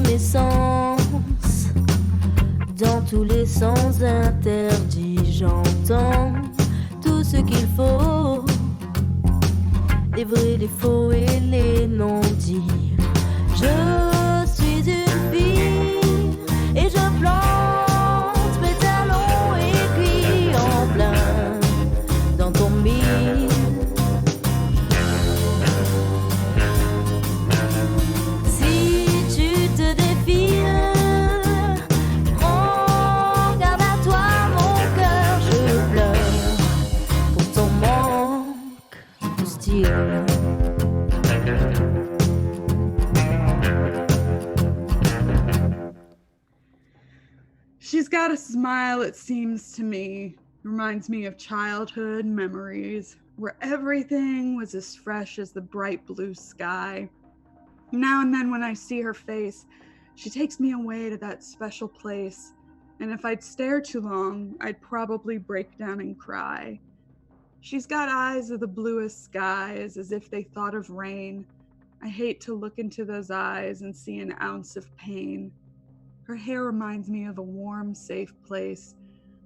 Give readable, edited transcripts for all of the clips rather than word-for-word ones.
mes sens, dans tous les sens interdits, j'entends tout ce qu'il faut, les vrais, les faux et les non-dits. Je suis une fille et je plante mes talons aiguilles en plein dans ton mille. Si tu te défiles, prends garde à toi mon cœur, je pleure pour ton manque de style. She's got a smile, it seems to me. Reminds me of childhood memories where everything was as fresh as the bright blue sky. Now and then when I see her face, she takes me away to that special place. And if I'd stare too long, I'd probably break down and cry. She's got eyes of the bluest skies, as if they thought of rain. I hate to look into those eyes and see an ounce of pain. Her hair reminds me of a warm, safe place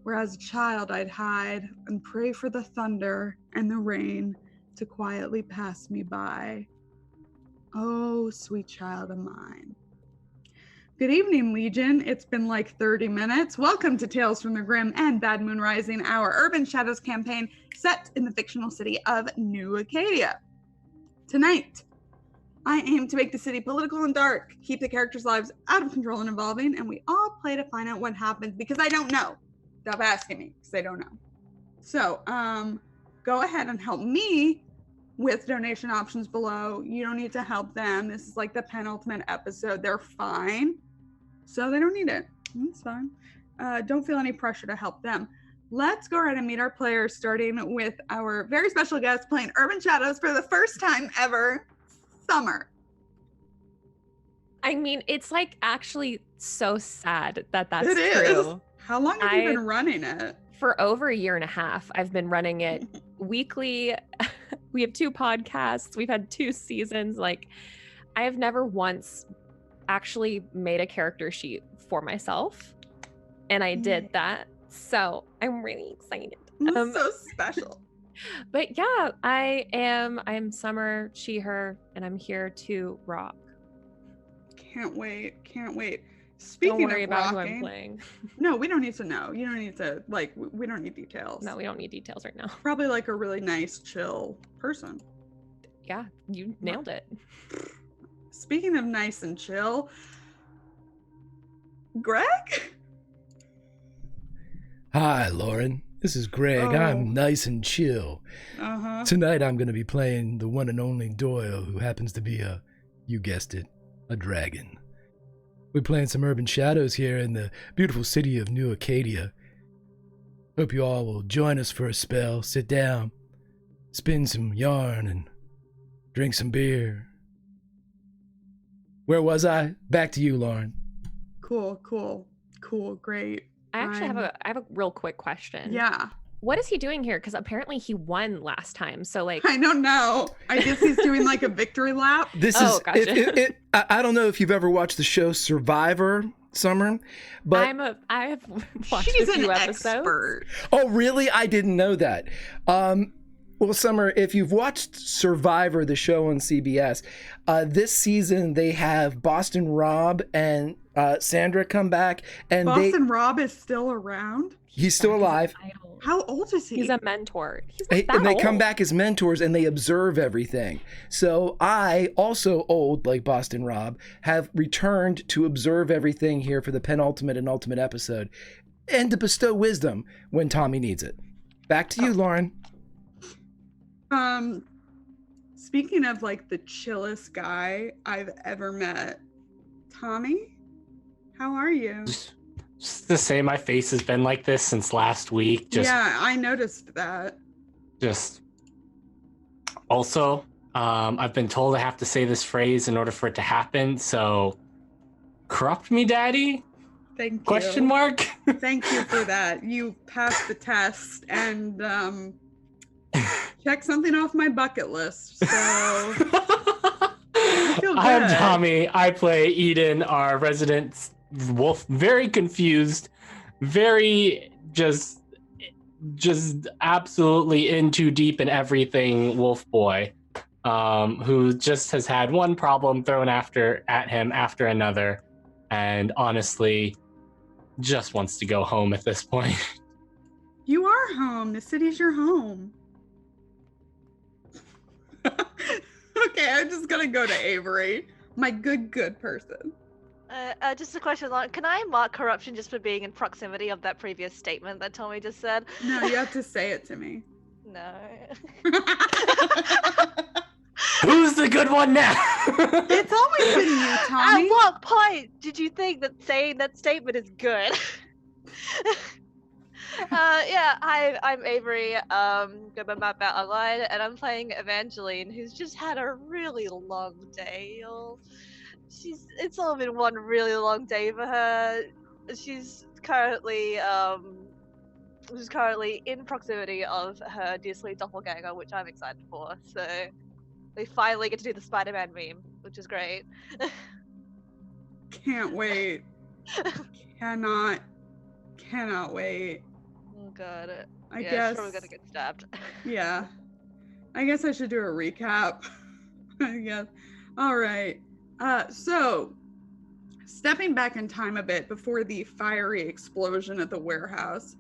where as a child I'd hide and pray for the thunder and the rain to quietly pass me by. Oh, sweet child of mine. Good evening, Legion. It's been like 30 minutes. Welcome to Tales from the Grim and Bad Moon Rising, our Urban Shadows campaign set in the fictional city of New Acadia. Tonight, I aim to make the city political and dark, keep the characters' lives out of control and evolving, and we all play to find out what happens because I don't know. Stop asking me because I don't know. So, go ahead and help me with donation options below. You don't need to help them. This is like the penultimate episode. They're fine. So they don't need it. It's fine. Don't feel any pressure to help them. Let's go ahead and meet our players, starting with our very special guest playing Urban Shadows for the first time ever, Summer. I mean, it's like actually so sad that that's It true. is. How long have you been running it? For over a year and a half, I've been running it weekly. We have 2 podcasts. We've had 2 seasons. Like, I have never once actually made a character sheet for myself. And I did that. So I'm really excited. So special. But yeah, I'm Summer, she, her, and I'm here to rock. Can't wait. Don't worry of about rocking, who I'm playing. No, we don't need to know. You don't need to, like, we don't need details. No, we don't need details right now. Probably like a really nice, chill person. Yeah, you nailed it. Speaking of nice and chill, Greg? Hi, Lauren. This is Greg. Oh. I'm nice and chill. Uh-huh. Tonight I'm going to be playing the one and only Doyle, who happens to be you guessed it, a dragon. We're playing some Urban Shadows here in the beautiful city of New Acadia. Hope you all will join us for a spell, sit down, spin some yarn, and drink some beer. Where was I? Back to you, Lauren. Cool, great. I actually have a real quick question. Yeah. What is he doing here? Because apparently he won last time. So like, I don't know. I guess he's doing like a victory lap. Gotcha. I don't know if you've ever watched the show Survivor, Summer, but I have watched She's a few an episodes. expert. Oh, really? I didn't know that. Well, Summer, if you've watched Survivor, the show on CBS, this season they have Boston Rob and Sandra come back, and Boston Rob is still around. He's still alive. How old is he? He's a mentor. He's not that And they old. come back as mentors and they observe everything. So I, also old like Boston Rob, have returned to observe everything here for the penultimate and ultimate episode and to bestow wisdom when Tommy needs it. Back to you, Lauren. Speaking of like the chillest guy I've ever met, Tommy, how are you? Just to say, my face has been like this since last week. Yeah, I noticed that. Also, I've been told I have to say this phrase in order for it to happen. So, corrupt me, Daddy? Thank you. Question mark? Thank you for that. You passed the test and check something off my bucket list. So feel good. I'm Tommy. I play Eden, our resident wolf. Very confused, very just absolutely in too deep in everything wolf boy, who just has had one problem thrown at him after another, and honestly just wants to go home at this point. You are home. The city's your home. Okay, I'm just gonna go to Avery, my good person. Just a question, can I mark corruption just for being in proximity of that previous statement that Tommy just said? No, you have to say it to me. No. Who's the good one now? It's always been you, Tommy. At what point did you think that saying that statement is good? Yeah, I'm Avery, gonna map out online, and I'm playing Evangeline, who's just had a really long day, y'all. It's all been one really long day for her. She's currently in proximity of her dear sweet doppelganger, which I'm excited for. So we finally get to do the Spider-Man meme, which is great. Can't wait. Cannot wait. Oh god. I Yeah, guess. she's probably gonna get stabbed. Yeah. I guess I should do a recap. I guess. All right. So, stepping back in time a bit before the fiery explosion at the warehouse,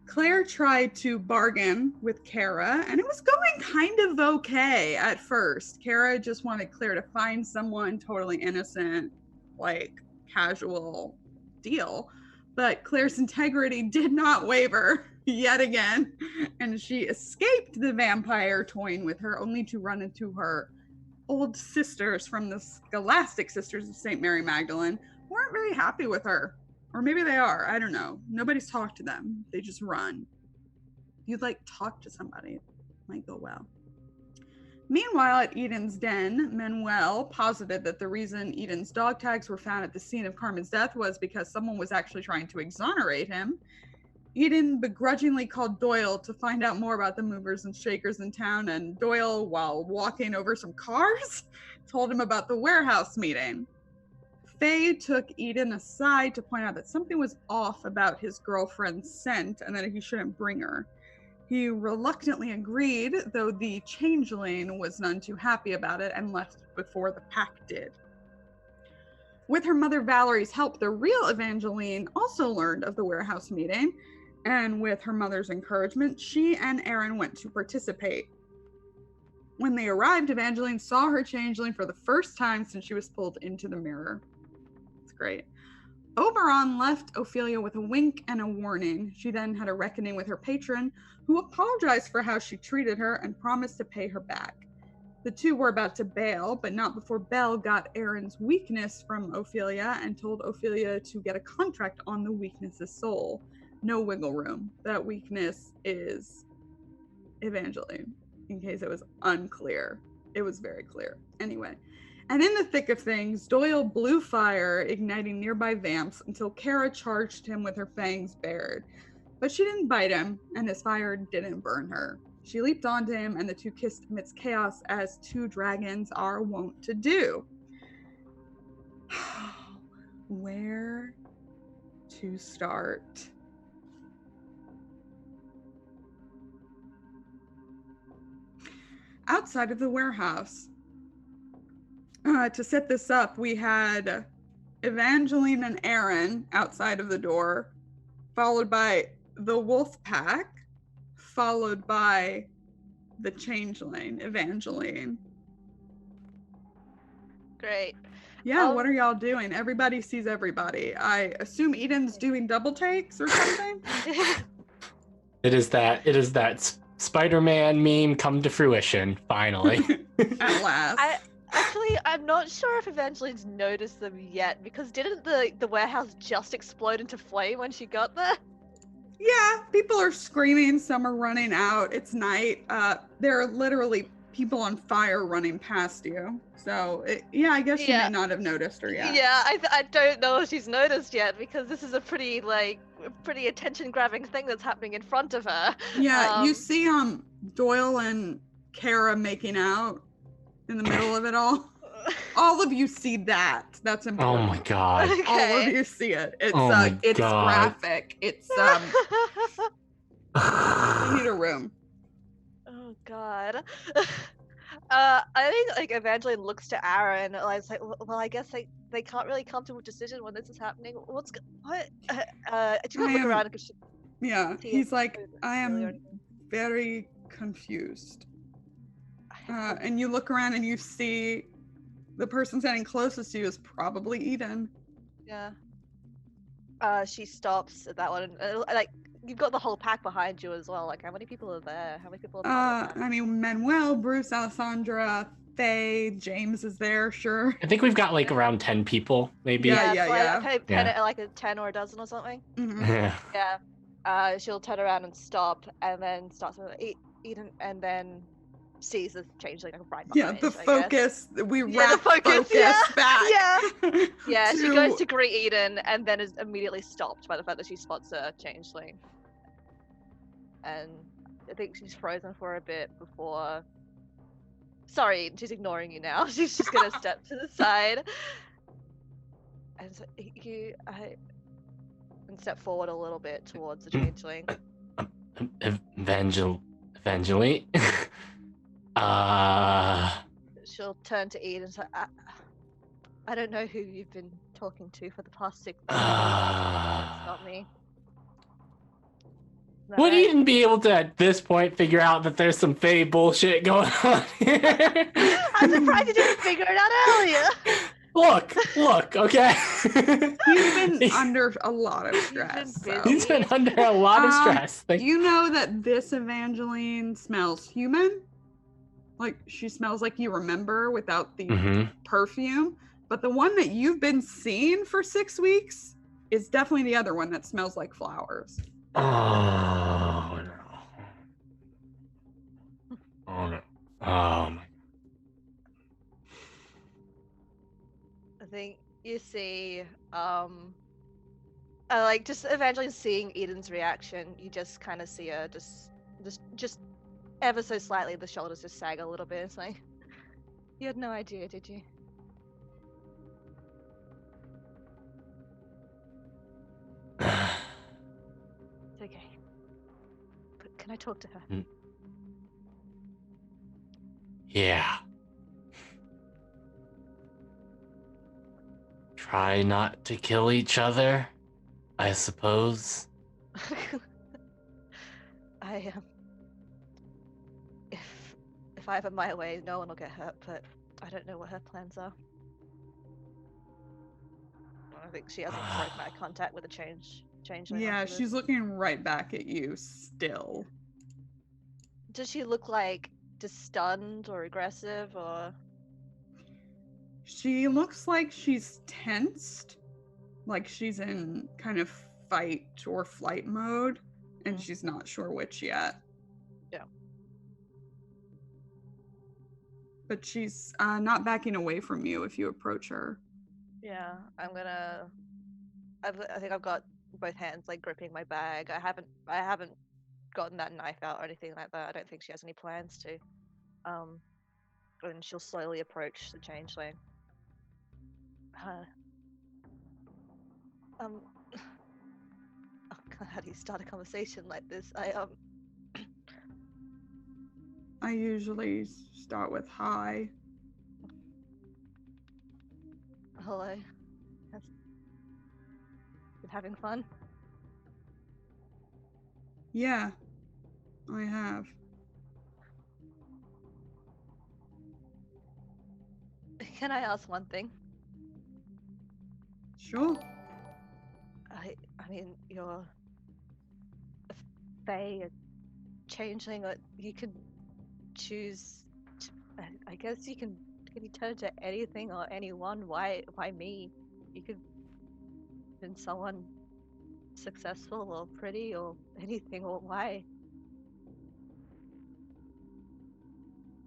Claire tried to bargain with Kara, and it was going kind of okay at first. Kara just wanted Claire to find someone totally innocent, like casual deal. But Claire's integrity did not waver yet again, and she escaped the vampire toying with her, only to run into her old sisters from the Scholastic Sisters of St. Mary Magdalene, who weren't very happy with her. Or maybe they are, I don't know. Nobody's talked to them. They just run. If you'd like talk to somebody, it might go well. Meanwhile, at Eden's den, Manuel posited that the reason Eden's dog tags were found at the scene of Carmen's death was because someone was actually trying to exonerate him. Eden begrudgingly called Doyle to find out more about the movers and shakers in town, and Doyle, while walking over some cars, told him about the warehouse meeting. Faye took Eden aside to point out that something was off about his girlfriend's scent and that he shouldn't bring her. He reluctantly agreed, though the changeling was none too happy about it and left before the pack did. With her mother Valerie's help, the real Evangeline also learned of the warehouse meeting, and with her mother's encouragement, she and Aaron went to participate. When they arrived, Evangeline saw her changeling for the first time since she was pulled into the mirror. It's great. Oberon left Ophelia with a wink and a warning. She then had a reckoning with her patron, who apologized for how she treated her and promised to pay her back. The two were about to bail, but not before Belle got Aaron's weakness from Ophelia and told Ophelia to get a contract on the weakness's soul. No wiggle room. That weakness is Evangeline, in case it was unclear. It was very clear. Anyway. And in the thick of things, Doyle blew fire, igniting nearby vamps until Kara charged him with her fangs bared. But she didn't bite him, and his fire didn't burn her. She leaped onto him, and the two kissed amidst chaos, as two dragons are wont to do. Where to start? Outside of the warehouse. To set this up, we had Evangeline and Aaron outside of the door, followed by the wolf pack, followed by the changeling, Evangeline. Great. Yeah, what are y'all doing? Everybody sees everybody. I assume Eden's doing double takes or something? It is that Spider-Man meme come to fruition, finally. At last. Actually, I'm not sure if Evangeline's noticed them yet, because didn't the warehouse just explode into flame when she got there? Yeah, people are screaming, some are running out. It's night. There are literally people on fire running past you. So, yeah, I guess you may not have noticed her yet. Yeah, I don't know if she's noticed yet, because this is a pretty attention-grabbing thing that's happening in front of her. Yeah, you see Doyle and Kara making out in the middle of it all. All of you see that. That's Oh important. my god. All of Okay. you see it. It's Oh my it's God. graphic. It's you need a room. Oh god. I think like Evangeline looks to Aaron and I was like, well, I guess they can't really come to a decision when this is happening. What? She I look am- around because she Yeah, See, he's like, it's I really am very confused. And you look around and you see the person standing closest to you is probably Eden. Yeah. She stops at that one. And, like, you've got the whole pack behind you as well. Like, how many people are there? How many people are part of that? I mean, Manuel, Bruce, Alessandra, Faye, James is there, sure. I think we've got like around 10 people, maybe. Yeah, so, like, yeah. okay, Yeah. like a 10 or a dozen or something. Mhm. Yeah. Yeah. She'll turn around and stop, and then starts with Eden, and then sees the change like right Yeah, behind. the I guess. focus, we Yeah, the wrap focus, yeah, back. yeah. Yeah, she to- goes to greet Eden, and then is immediately stopped by the fact that she spots a changeling. And I think she's frozen for a bit before. Sorry, she's ignoring you now. She's just gonna step to the side and so and step forward a little bit towards the changeling. Evangeline. She'll turn to Eden and say, I don't know who you've been talking to for the past 6 months. It's not me. Is that Would right? Eden be able to, at this point, figure out that there's some Fae bullshit going on here? I'm surprised you didn't figure it out earlier. Look, okay? He's been under a lot of stress. been so. busy. He's been under a lot of Um, stress. You know that this Evangeline smells human. Like, she smells like you remember without the Mhm. perfume. But the one that you've been seeing for 6 weeks is definitely the other one that smells like flowers. Oh no. Oh no. Oh my. I think you see, like just Evangeline seeing Eden's reaction, you just kind of see her just ever so slightly, the shoulders just sag a little bit. It's like, you had no idea, did you? It's okay. But can I talk to her? Yeah. Try not to kill each other, I suppose. I if I have it my way, no one will get hurt, but I don't know what her plans are. I think she hasn't broken eye contact with a changeling. Yeah, after this. she's looking right back at you still. Does she look like just stunned or aggressive or? She looks like she's tensed, like she's in kind of fight or flight mode, and she's not sure which yet. Yeah. But she's not backing away from you if you approach her. Yeah, I think I've got both hands like gripping my bag. I haven't gotten that knife out or anything like that. I don't think she has any plans to. And she'll slowly approach the changeling. Oh God, how do you start a conversation like this? I usually start with hi. Hello. Been having fun? Yeah, I have. Can I ask one thing? Sure. I mean, you're a fae, a changeling, or you can choose. I guess you can you turn to anything or anyone. Why me? You could have been someone successful or pretty or anything. Or why?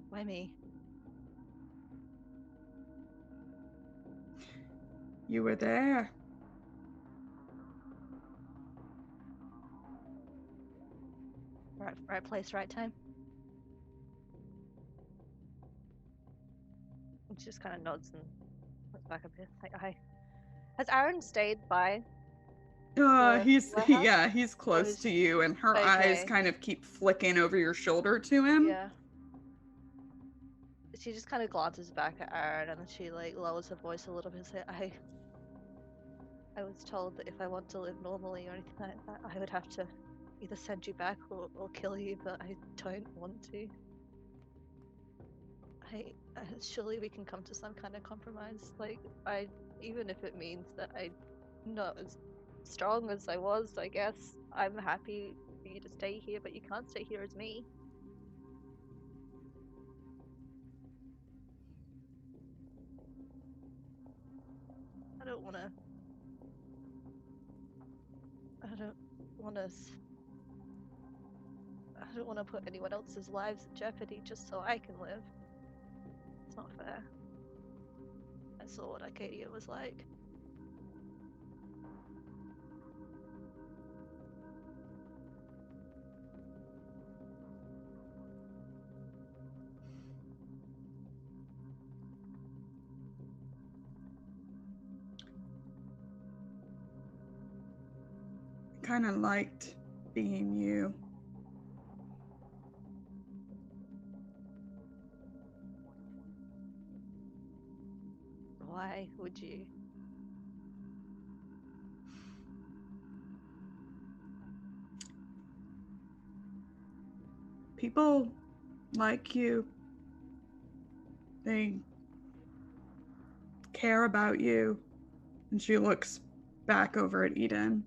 Why me? You were there. Right place, right time. she just kind of nods and looks back a bit. Like, has Aaron stayed by? He's warehouse? he's close is- to you, and her eyes Okay. kind of keep flicking over your shoulder to him. Yeah. She just kind of glances back at Aaron, and then she like lowers her voice a little bit and says, I was told that if I want to live normally or anything like that, I would have to either send you back or kill you, but I don't want to. Surely we can come to some kind of compromise. Like, even if it means that I'm not as strong as I was, I guess I'm happy for you to stay here, but you can't stay here as me. I don't want to. I don't want to put anyone else's lives in jeopardy just so I can live. It's not fair. I saw what Arcadia was like. Kind of liked being you. Why would you? People like you. They care about you. And she looks back over at Eden.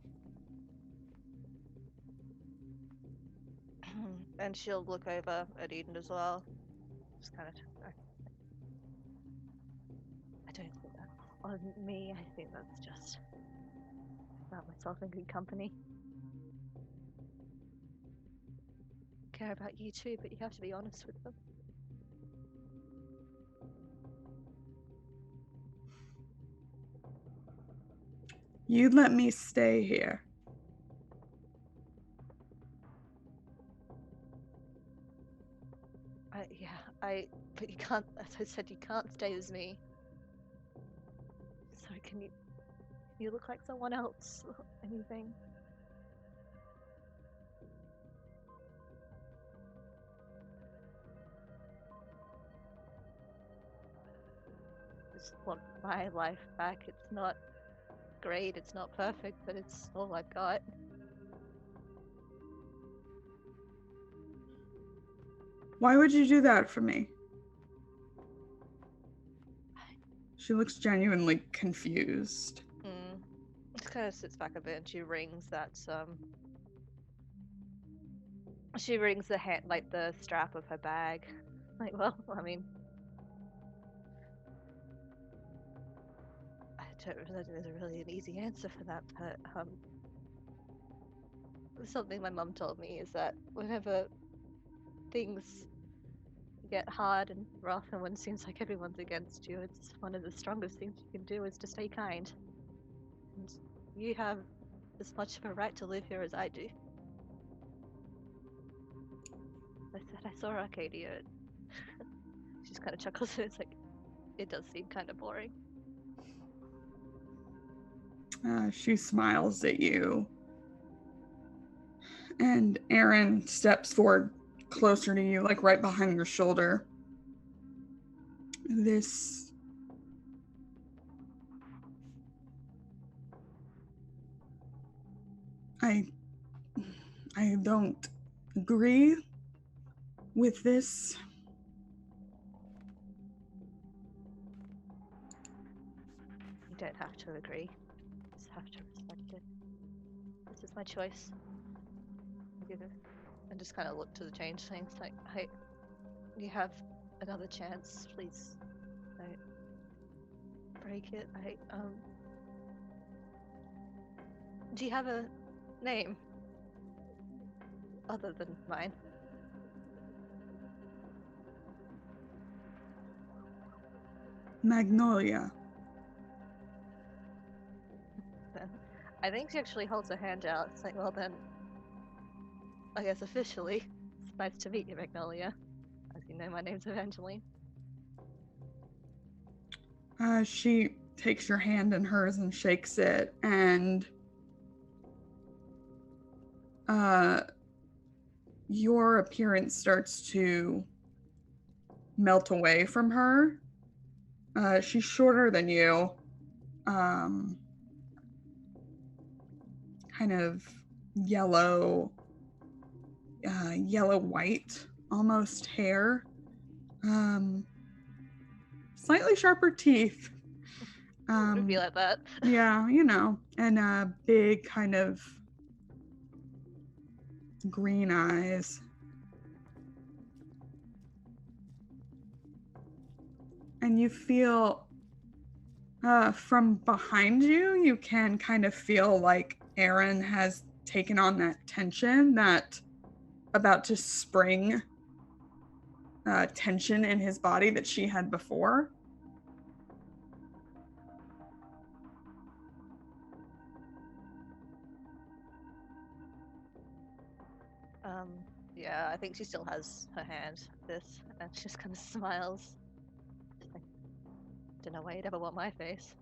And she'll look over at Eden as well. Just kind of. I don't think that on me. I think that's just about myself in good company. Care about you too, but you have to be honest with them. You'd let me stay here. But you can't, as I said, you can't stay as me. So can you look like someone else or anything? Just want my life back. It's not great, it's not perfect, but it's all I've got. Why would you do that for me? She looks genuinely confused. She kind of sits back a bit and she rings that she rings the hand, like the strap of her bag. Like, well, I mean, I don't know. There's really an easy answer for that, but something my mum told me is that whenever things get hard and rough and when it seems like everyone's against you, it's one of the strongest things you can do is to stay kind. And you have as much of a right to live here as I do. I said I saw Arcadia. She just kind of chuckles and it's like, it does seem kind of boring. She smiles at you. And Aaron steps forward closer to you, like right behind your shoulder. I don't agree with this. You don't have to agree. You just have to respect it. This is my choice. And just kind of look to the change things like, hey, you have another chance, please don't break it. Do you have a name other than mine? Magnolia. I think she actually holds her hand out. It's like, well then, I guess officially, it's nice to meet you, Magnolia. As you know, my name's Evangeline. She takes your hand in hers and shakes it, and your appearance starts to melt away from her. She's shorter than you. Kind of yellow white almost hair. Slightly sharper teeth. It would be like that. Yeah, and big kind of green eyes. And you feel from behind you, you can kind of feel like Aaron has taken on that tension, that about to spring tension in his body that she had before. Yeah, I think she still has her hand this, and she just kind of smiles. Like, don't know why you'd ever want my face.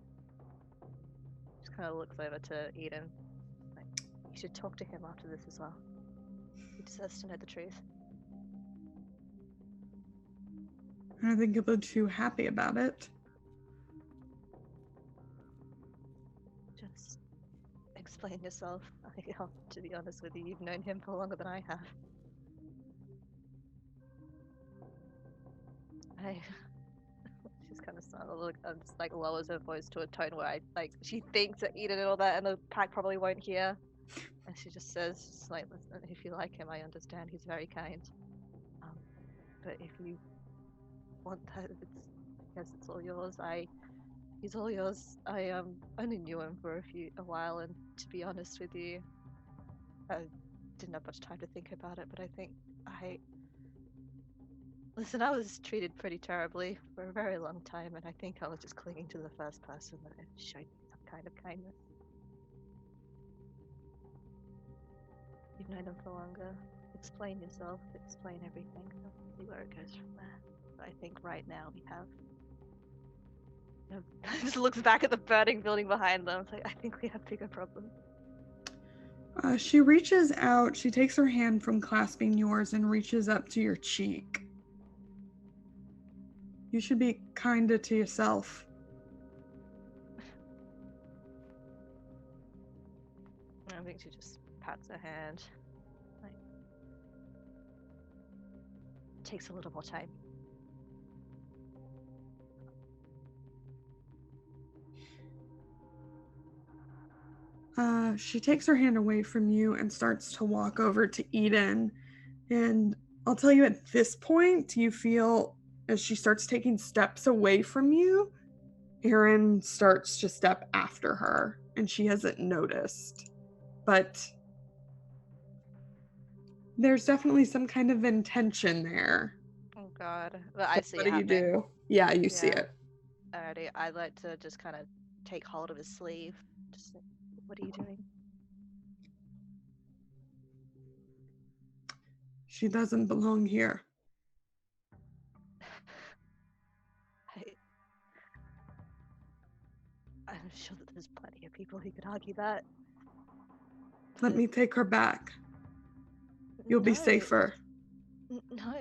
Just kind of looks over to Eden. Like, you should talk to him after this as well. He deserves to know the truth. I don't think you'll be too happy about it. Just explain yourself. To be honest with you, you've known him for longer than I have. She's kind of just like lowers her voice to a tone where she thinks that Eden and all that, and the pack probably won't hear. And she just says, listen, if you like him, I understand. He's very kind. But if you want that, it's all yours. He's all yours. I only knew him for a while, and to be honest with you, I didn't have much time to think about it. But I think Listen, I was treated pretty terribly for a very long time, and I think I was just clinging to the first person that showed me some kind of kindness. You've known him for longer. Explain yourself, explain everything, and we'll see where it goes from there. But I think right now we have... just looks back at the burning building behind them. It's like, I think we have bigger problems. She reaches out, she takes her hand from clasping yours and reaches up to your cheek. You should be kinder to yourself. I think she just pats her hand. Takes a little more time. She takes her hand away from you and starts to walk over to Eden. And I'll tell you, at this point, you feel, as she starts taking steps away from you, Aaron starts to step after her, and she hasn't noticed. But there's definitely some kind of intention there. Oh God. But I see What it do you happening. do? Yeah, you see Yeah. it. Alrighty, I'd like to just kind of take hold of his sleeve. Just like, what are you doing? She doesn't belong here. I'm sure that there's plenty of people who could argue that. Let me take her back. You'll be safer. No,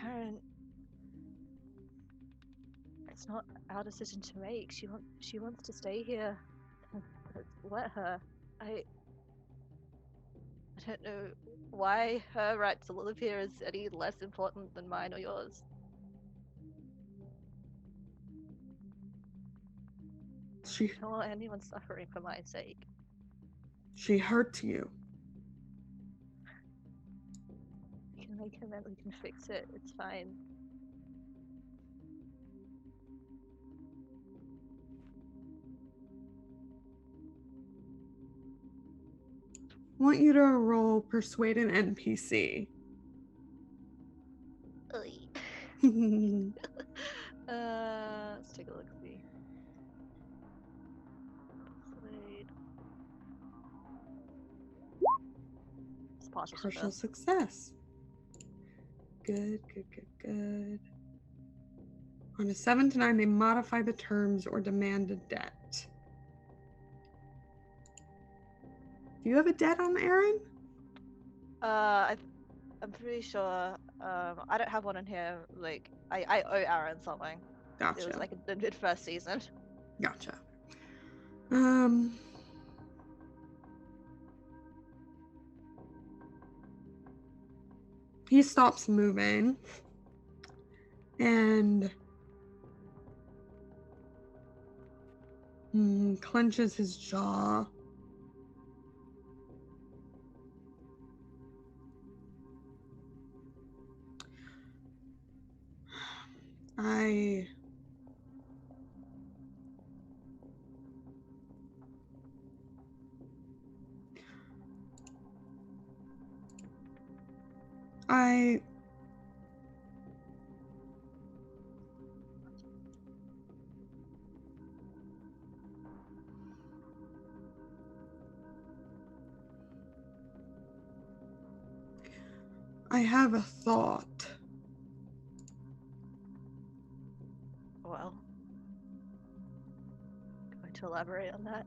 Aaron, it's not our decision to make. She wants to stay here. Let her. I don't know why her right to live here is any less important than mine or yours. I don't want anyone suffering for my sake. She hurt you. We can make amends, we can fix it, it's fine. I want you to roll Persuade an NPC. Let's take a look. See. Persuade. It's Partial success. Good. On a 7 to 9, they modify the terms or demand a debt. Do you have a debt on Aaron? I'm pretty sure. I don't have one in here. Like, I owe Aaron something. Gotcha. It was like the mid first season. Gotcha. He stops moving and clenches his jaw. I have a thought. Well, going to elaborate on that.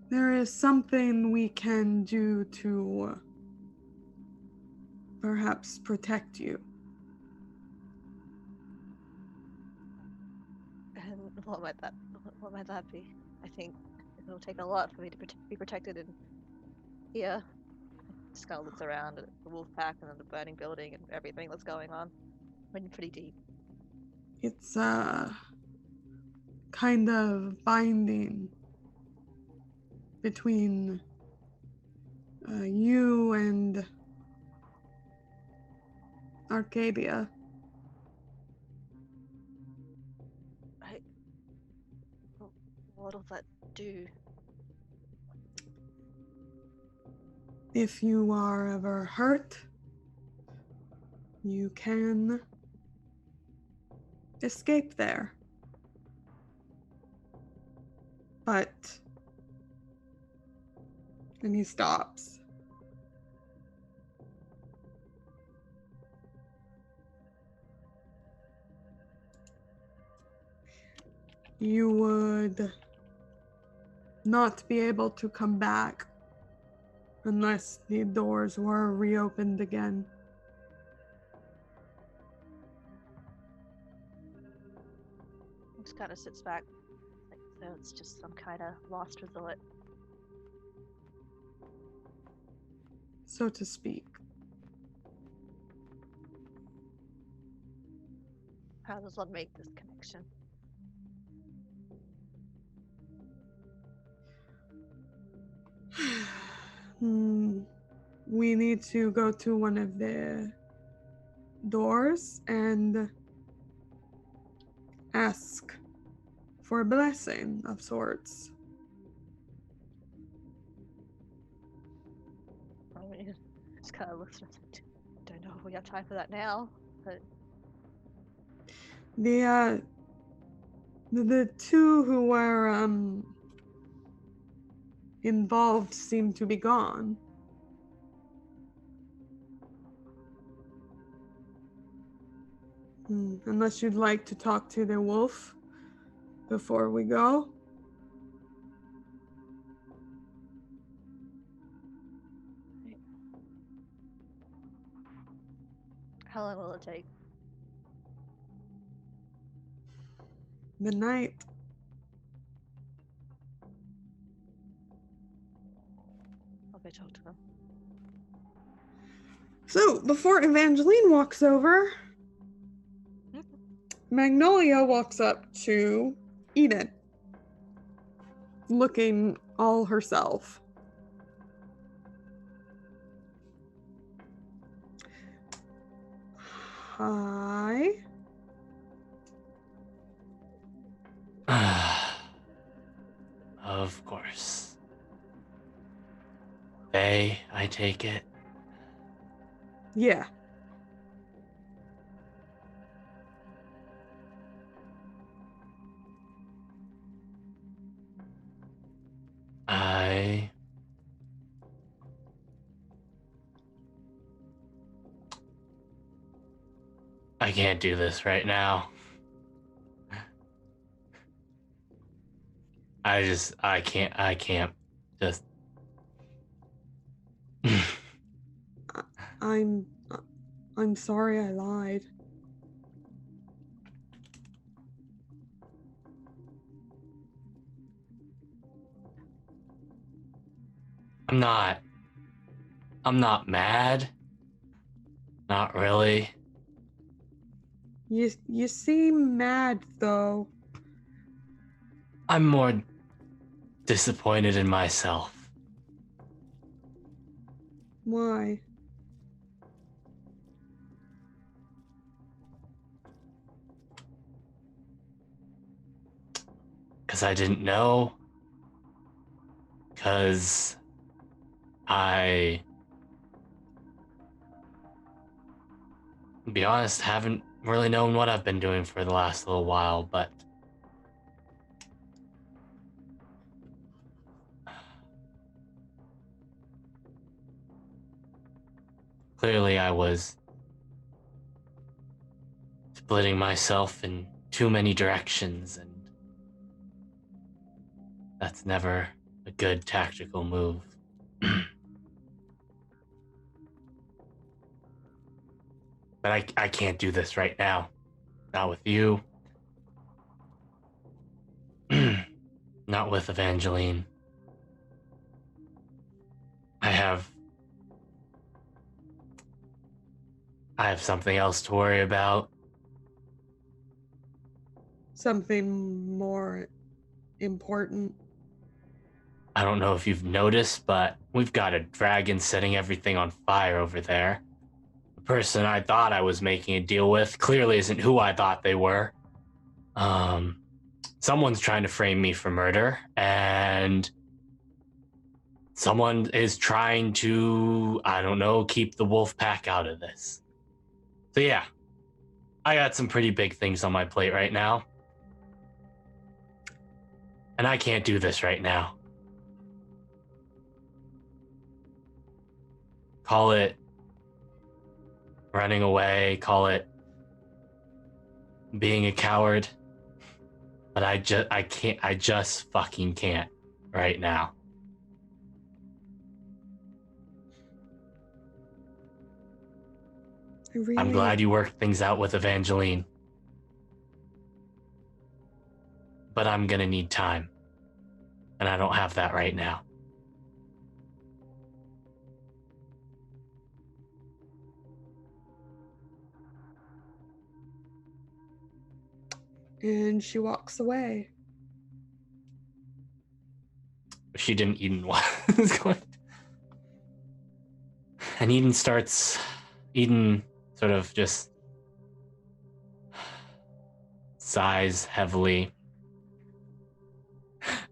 There is something we can do to perhaps protect you. And what might that be? I think it'll take a lot for me to be protected in here. Just kind of looks around at the wolf pack and then the burning building and everything that's going on. Went pretty deep. It's kind of binding between you and Arcadia. What'll that do? If you are ever hurt, you can escape there. But... And he stops. You would not be able to come back unless the doors were reopened again. Just kind of sits back. Like, so it's just some kind of last resort. So to speak. How does one make this connection? We need to go to one of the doors and ask for a blessing of sorts. I mean, just kind of looks at us like, don't know if we have time for that now, but The two who were involved seem to be gone. Unless you'd like to talk to the wolf before we go. how long will it take? The night. I'll go talk to them. So, before Evangeline walks over, Magnolia walks up to Eden, looking all herself. Hi. Of course. Faye, I take it. Yeah. I can't do this right now. I can't just. I'm I'm sorry I lied. I'm not mad. Not really. You seem mad though. I'm more disappointed in myself. Why? Because I didn't know. Because I, to be honest, haven't really known what I've been doing for the last little while, but clearly I was splitting myself in too many directions, and that's never a good tactical move. But I can't do this right now. Not with you. Not with Evangeline. I have something else to worry about. Something more important. I don't know if you've noticed, but we've got a dragon setting everything on fire over there. The person I thought I was making a deal with clearly isn't who I thought they were. Someone's trying to frame me for murder, and someone is trying to, I don't know, keep the wolf pack out of this. So yeah, I got some pretty big things on my plate right now. And I can't do this right now. Call it running away, call it being a coward. But I just fucking can't right now. I'm glad you worked things out with Evangeline. But I'm gonna need time. And I don't have that right now. And she walks away. She didn't Eden was going. And Eden sort of just sighs heavily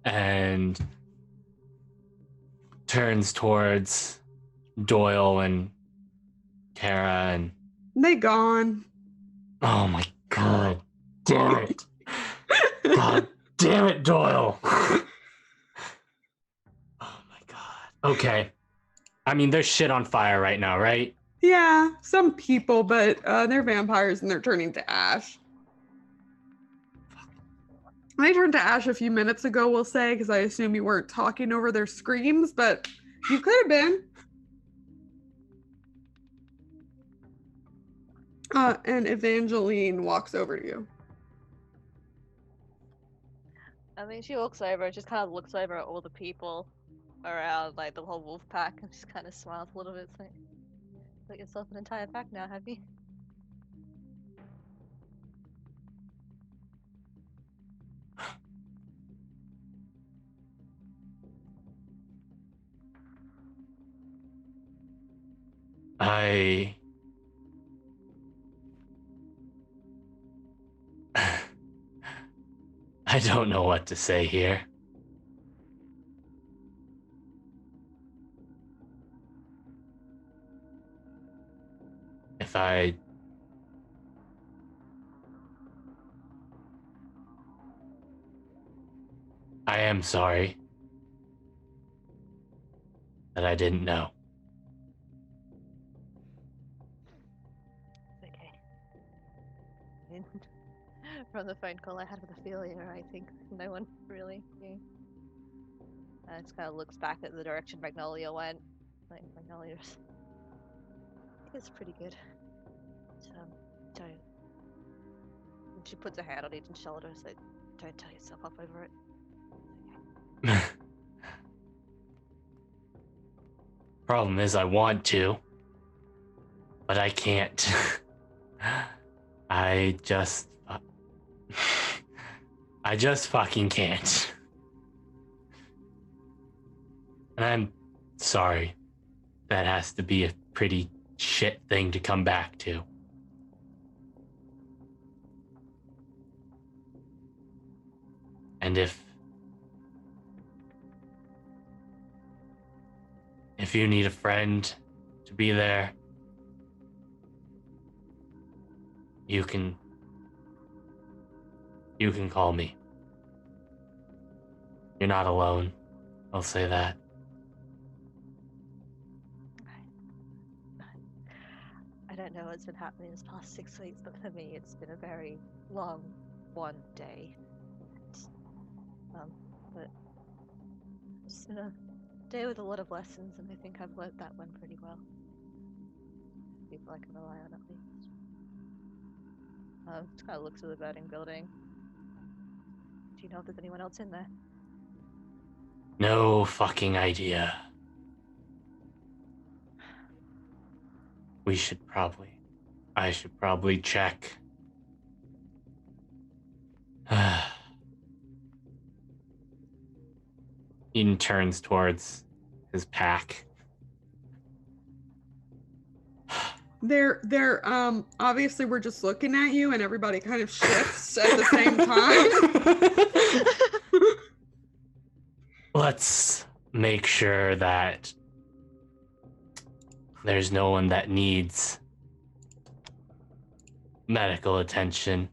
and turns towards Doyle and Kara and They gone. oh my god. Damn it. God damn it, Doyle. Oh my god. Okay. I mean, there's shit on fire right now, right? Yeah, some people, but they're vampires and they're turning to ash. They turned to ash a few minutes ago, we'll say, because I assume you weren't talking over their screams, but you could have been. And Evangeline walks over to you. I mean, she walks over and just kind of looks over at all the people around, like the whole wolf pack, and just kind of smiles a little bit. It's like, got yourself an entire pack now, have you? I don't know what to say here. If I am sorry that I didn't know. It's okay. From the phone call I had with Ophelia, I think no one really knew. It kind of looks back at the direction Magnolia went. Like, Magnolia's... It's pretty good. So, don't... And she puts her hand on Eden's shoulder, so don't tear yourself up over it. Problem is, I want to, but I can't. I just fucking can't. And I'm sorry. That has to be a pretty shit thing to come back to. And if you need a friend to be there, you can call me. You're not alone. I'll say that. I don't know what's been happening this past 6 weeks, but for me it's been a very long one day. But it's been a day with a lot of lessons, and I think I've learned that one pretty well. People I can rely on, at least. Just kind of looks at the burning building. Do you know if there's anyone else in there? No fucking idea. I should probably check. Eden turns towards his pack. They're obviously we're just looking at you and everybody kind of shifts at the same time. Let's make sure that there's no one that needs medical attention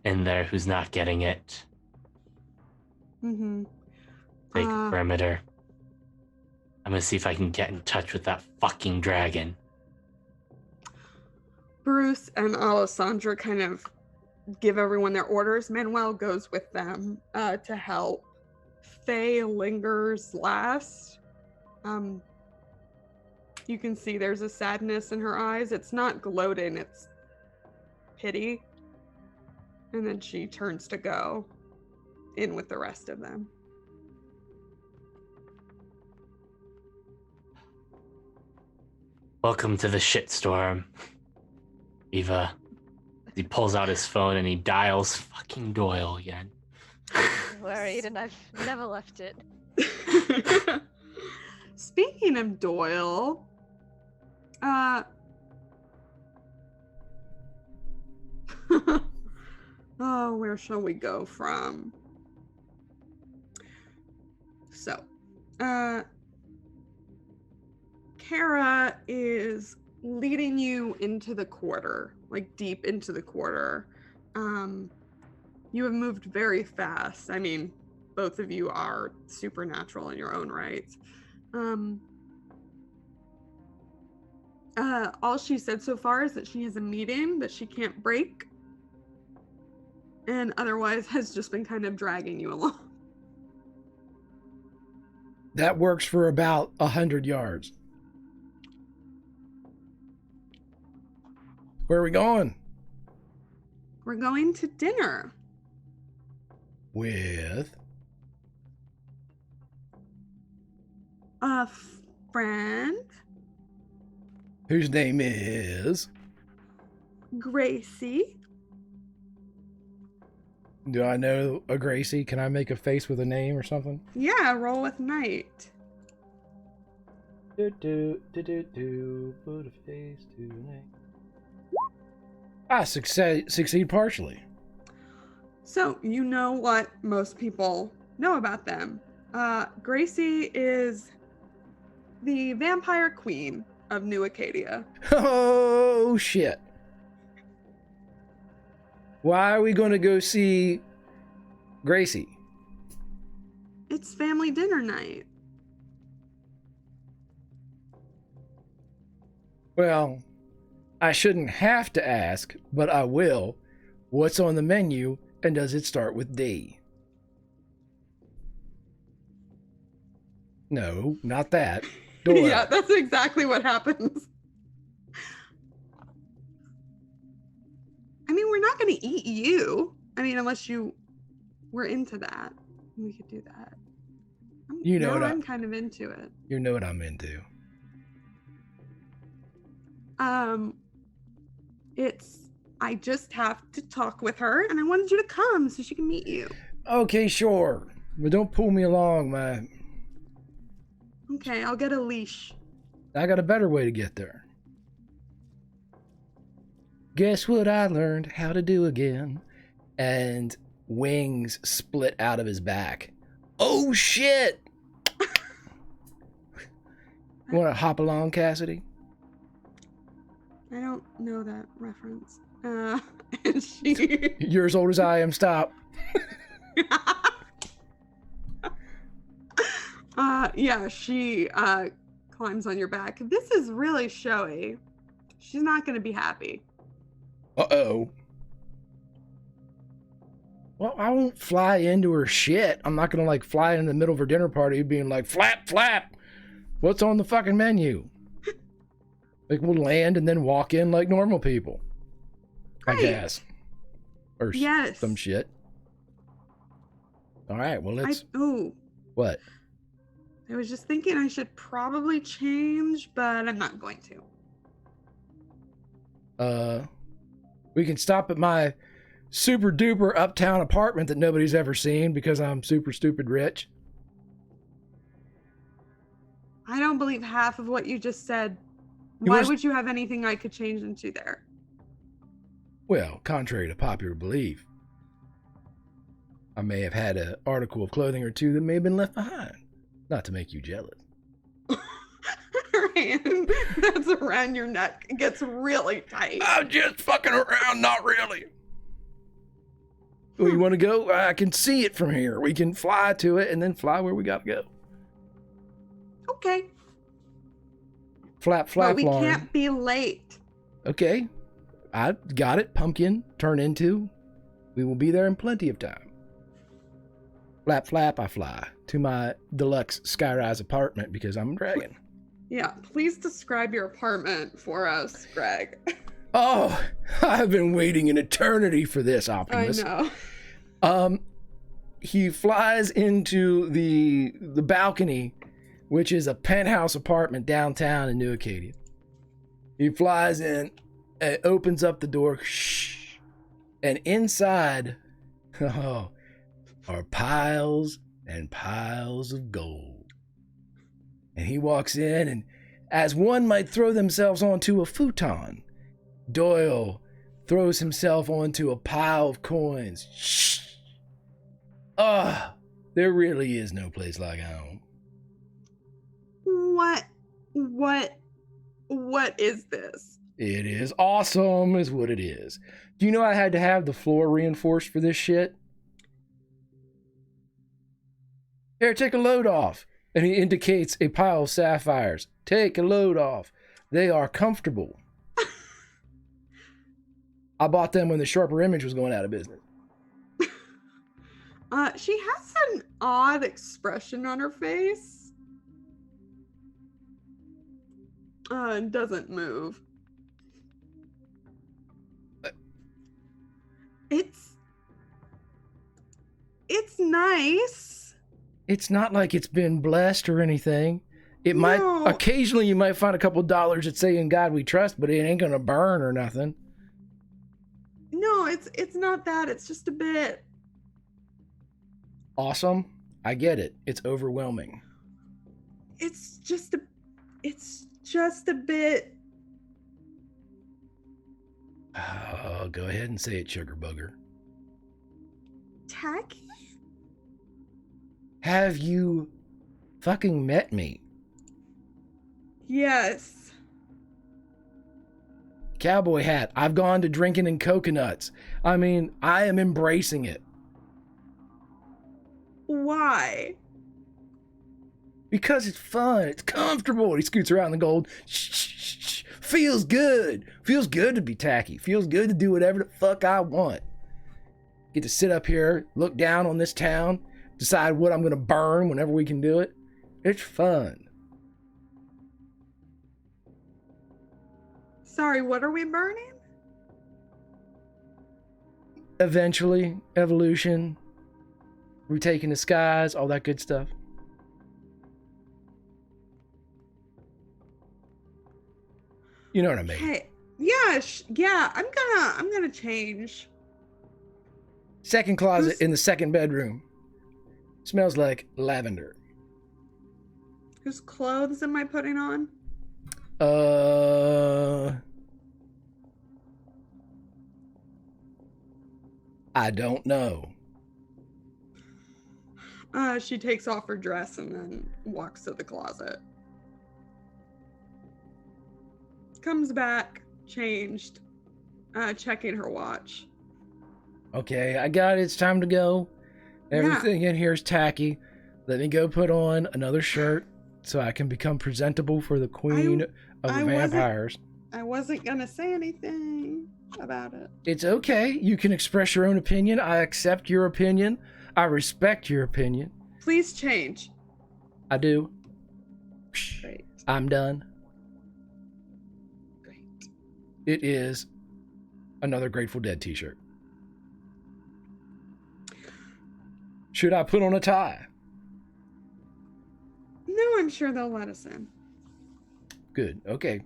in there who's not getting it. Mm-hmm. Take a perimeter. I'm gonna see if I can get in touch with that fucking dragon. Bruce and Alessandra kind of give everyone their orders. Manuel goes with them to help. Faye lingers last. You can see there's a sadness in her eyes. It's not gloating, it's pity. And then she turns to go in with the rest of them. Welcome to the shitstorm, Eva. He pulls out his phone and he dials fucking Doyle again. Don't worry, and I've never left it. Speaking of Doyle, oh, where shall we go from? So, Kara is leading you into the quarter, like deep into the quarter. You have moved very fast. I mean, both of you are supernatural in your own right. All she said so far is that she has a meeting that she can't break, and otherwise has just been kind of dragging you along. That works for about 100 yards. Where are we going? We're going to dinner. With? A friend, Whose name is? Gracie. Do I know a Gracie? Can I make a face with a name or something? Yeah, roll with night. Put a face to a name. I succeed partially. So you know what most people know about them. Gracie is the vampire queen of New Acadia. Oh, shit. Why are we going to go see Gracie? It's family dinner night. Well, I shouldn't have to ask, but I will. What's on the menu And does it start with D? No, not that. Doyle. Yeah, that's exactly what happens. I mean, we're not going to eat you. I mean, unless you were into that. We could do that. You know what I'm kind of into it. You know what I'm into. I just have to talk with her, and I wanted you to come so she can meet you. Okay, sure. But don't pull me along, man. Okay, I'll get a leash. I got a better way to get there. Guess what I learned how to do again? And wings split out of his back. Oh, shit! You want to hop along, Cassidy? I don't know that reference. And she... You're as old as I am, stop. Yeah, she climbs on your back. This is really showy. She's not going to be happy. Uh-oh. Well, I won't fly into her shit. I'm not going to, like, fly in the middle of her dinner party being like, flap, flap. What's on the fucking menu? Like, we'll land and then walk in like normal people. Right. I guess. Or Yes. some shit. All right, well, let's... Oh, What? I was just thinking I should probably change, but I'm not going to. We can stop at my super duper uptown apartment that nobody's ever seen because I'm super stupid rich. I don't believe half of what you just said. You Why was- would you have anything I could change into there? Well, contrary to popular belief, I may have had an article of clothing or two that may have been left behind. Not to make you jealous. Her hand that's around your neck gets really tight. I'm just fucking around, not really. Well, you want to go? I can see it from here. We can fly to it and then fly where we got to go. Okay. Flap, But flap, we Lauren. can't be late. Okay. I got it. Pumpkin, turn into. We will be there in plenty of time. Flap, flap, I fly to my deluxe skyrise apartment because I'm a dragon. Yeah, please describe your apartment for us, Greg. Oh, I've been waiting an eternity for this, I Optimus. know. He flies into the balcony, which is a penthouse apartment downtown in New Acadia. He flies in and opens up the door, shh, and inside, oh, are piles and piles of gold. And he walks in, and as one might throw themselves onto a futon, Doyle throws himself onto a pile of coins. Shh. Ah, there really is no place like home. What is this? It is awesome, is what it is. Do you know I had to have the floor reinforced for this shit? Here, take a load off. And he indicates a pile of sapphires. Take a load off. They are comfortable. I bought them when the Sharper Image was going out of business. She has an odd expression on her face. And doesn't move. It's nice. It's not like it's been blessed or anything. It might, No. occasionally you might find a couple dollars that say in God we trust, but it ain't gonna burn or nothing. No, it's not that. It's just a bit. Awesome. I get it. It's overwhelming. It's just a bit. Oh, go ahead and say it, sugar booger. Tacky? Have you fucking met me? Yes. Cowboy hat. I've gone to drinking in coconuts. I mean, I am embracing it. Why? Because it's fun. It's comfortable. He scoots around the gold. Shh, shh, shh, shh. Feels good. Feels good to be tacky. Feels good to do whatever the fuck I want. Get to sit up here, look down on this town, decide what I'm gonna burn whenever we can do it. It's fun. Sorry, what are we burning? Eventually, evolution, retaking the skies, all that good stuff. You know what I mean? Hey, yeah, yeah. I'm gonna change. Second closet Who's- in the second bedroom. Smells like lavender. Whose clothes am I putting on? I don't know. She takes off her dress and then walks to the closet. Comes back, changed, checking her watch. Okay, I got it. It's time to go. Everything in here is tacky. Let me go put on another shirt so I can become presentable for the queen of the vampires. I wasn't gonna say anything about it. It's okay. You can express your own opinion. I accept your opinion. I respect your opinion. Please change. I do. Great. I'm done. Great. It is another Grateful Dead t-shirt. Should I put on a tie? No, I'm sure they'll let us in. Good. Okay.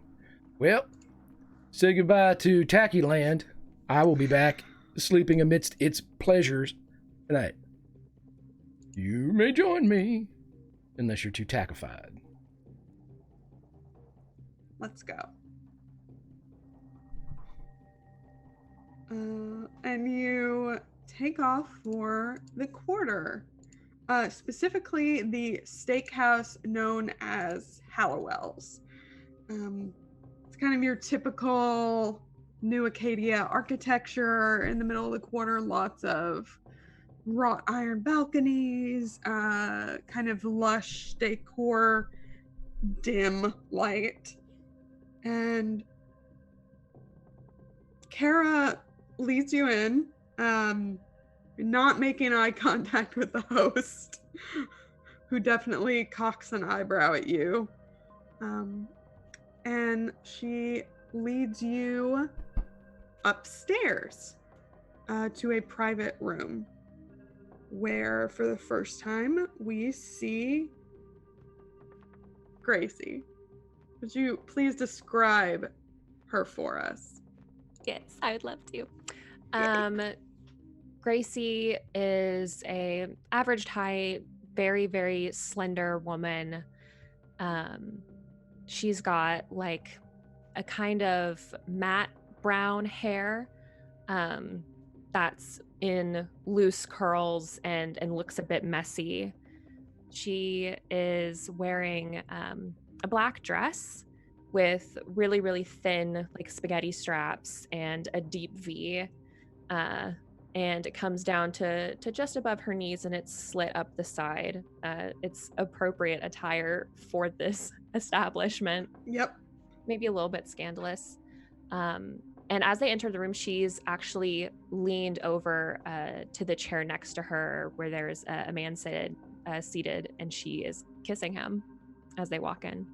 Well, say goodbye to Tacky Land. I will be back sleeping amidst its pleasures tonight. You may join me, unless you're too tackified. Let's go. And you take off for the quarter, specifically the steakhouse known as Hallowell's. It's kind of your typical New Acadia architecture in the middle of the quarter, lots of wrought iron balconies, kind of lush decor, dim light. And Kara leads you in, not making eye contact with the host, who definitely cocks an eyebrow at you. And she leads you upstairs to a private room where, for the first time, we see Gracie. Would you please describe her for us? Yes, I would love to. Gracie is a average height, very, very slender woman. She's got like a kind of matte brown hair that's in loose curls and looks a bit messy. She is wearing a black dress with really, really thin, like spaghetti straps and a deep V. And it comes down to just above her knees and it's slit up the side. It's appropriate attire for this establishment. Yep. Maybe a little bit scandalous. And as they enter the room, she's actually leaned over to the chair next to her where there's a man seated, and she is kissing him as they walk in.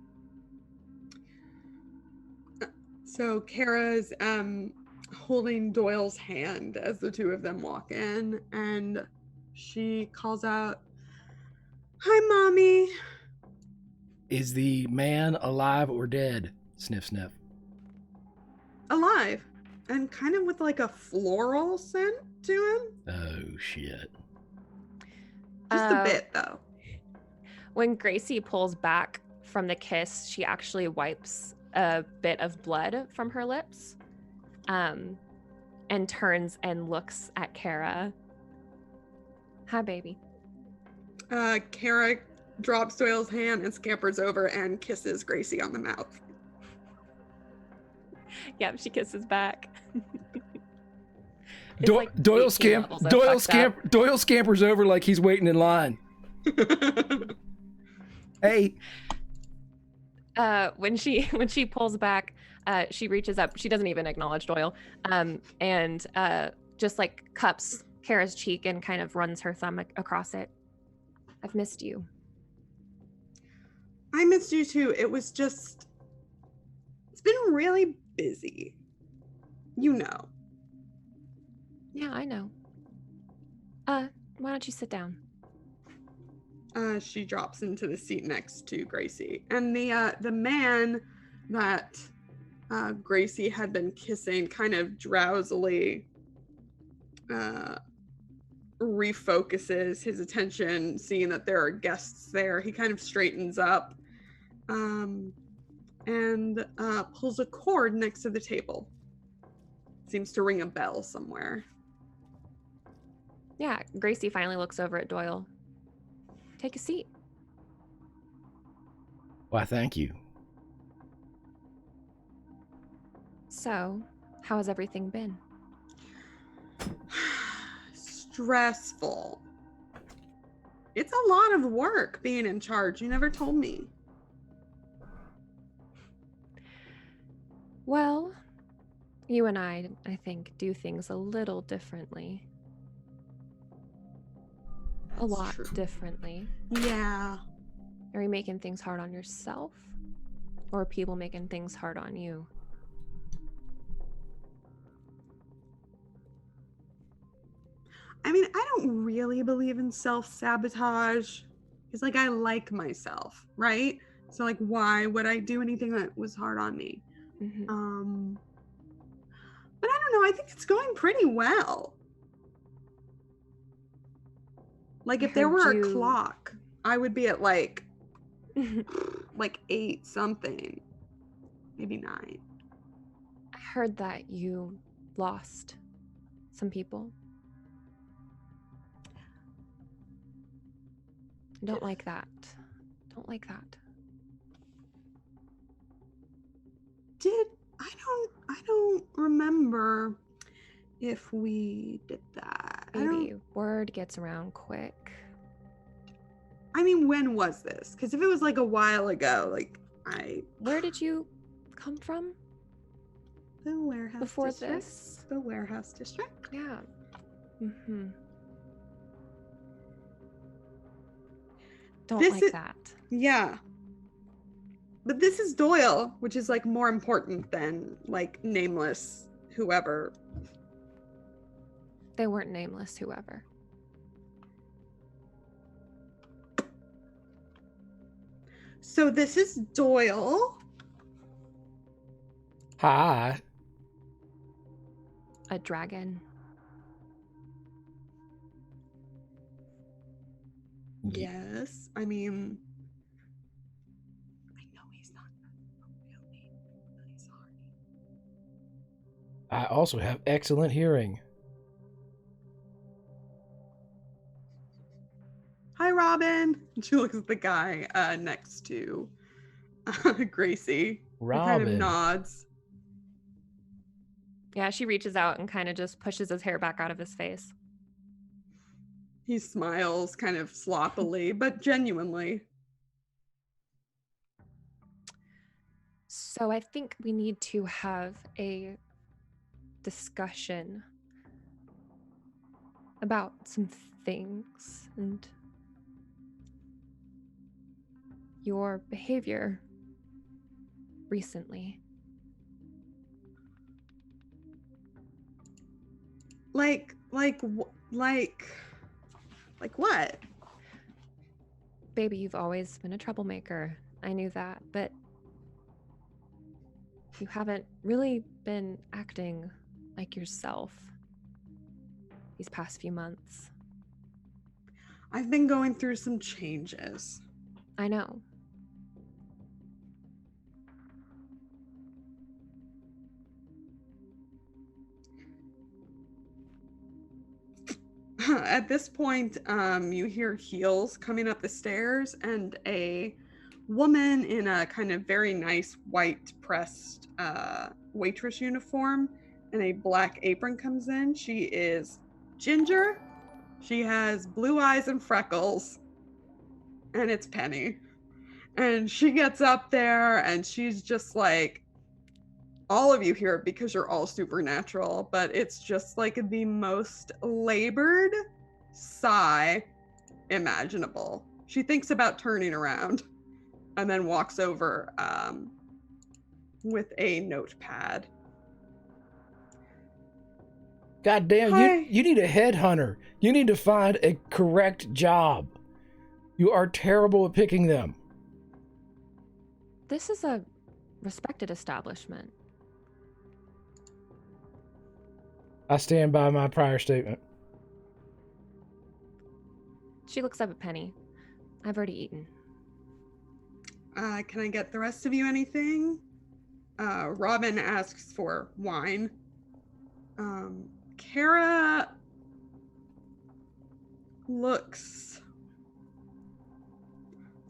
So Kara's holding Doyle's hand as the two of them walk in, and she calls out, "Hi, Mommy." Is the man alive or dead? Sniff, sniff. Alive, and kind of with like a floral scent to him. Oh, shit. Just a bit, though. When Gracie pulls back from the kiss, she actually wipes a bit of blood from her lips, and turns and looks at Kara. Hi, baby. Kara drops Doyle's hand and scampers over and kisses Gracie on the mouth. Yep, she kisses back. Doyle scampers over like he's waiting in line. Hey. When she pulls back, she reaches up. She doesn't even acknowledge Doyle, and just like cups Kara's cheek and kind of runs her thumb across it. I've missed you. I missed you too. It's been really busy. You know. Yeah, I know. Why don't you sit down? She drops into the seat next to Gracie. And the man that Gracie had been kissing kind of drowsily refocuses his attention, seeing that there are guests there. He kind of straightens up and pulls a cord next to the table. Seems to ring a bell somewhere. Yeah, Gracie finally looks over at Doyle. Take a seat. Why, thank you. So, how has everything been? Stressful. It's a lot of work being in charge. You never told me. Well, you and I think, do things a little differently. A That's lot true. differently. Yeah. Are you making things hard on yourself? Or are people making things hard on you? I mean, I don't really believe in self-sabotage. Because, like, I like myself, right? So, like, why would I do anything that was hard on me? Mm-hmm. But I don't know. I think it's going pretty well. Like, if there were a clock, I would be at, like 8 something. Maybe 9. I heard that you lost some people. I don't like that. Don't like that. I don't remember if we did that. Maybe word gets around quick. I mean, when was this? Because if it was like a while ago, like Where did you come from? The warehouse before district. this? The warehouse district. Yeah. Mm-hmm. Don't like that. Yeah. But this is Doyle, which is like more important than like nameless whoever. They weren't nameless whoever. So this is Doyle. Hi. A dragon. Yes. I mean, I know he's not really, but he's hard. I also have excellent hearing. Hi, Robin. And she looks at the guy next to Gracie. Robin. He kind of nods. Yeah, she reaches out and kind of just pushes his hair back out of his face. He smiles kind of sloppily, but genuinely. So I think we need to have a discussion about some things and your behavior recently. Like what? Baby, you've always been a troublemaker. I knew that, but you haven't really been acting like yourself these past few months. I've been going through some changes. I know. At this point, you hear heels coming up the stairs, and a woman in a kind of very nice white pressed waitress uniform and a black apron comes in. She is ginger. She has blue eyes and freckles, and it's Penny. And she gets up there, and she's just like, all of you hear it because you're all supernatural, but it's just like the most labored sigh imaginable. She thinks about turning around and then walks over with a notepad. God damn, Hi. you need a headhunter. You need to find a correct job. You are terrible at picking them. This is a respected establishment. I stand by my prior statement. She looks up at Penny. I've already eaten. Can I get the rest of you anything? Robin asks for wine. Kara looks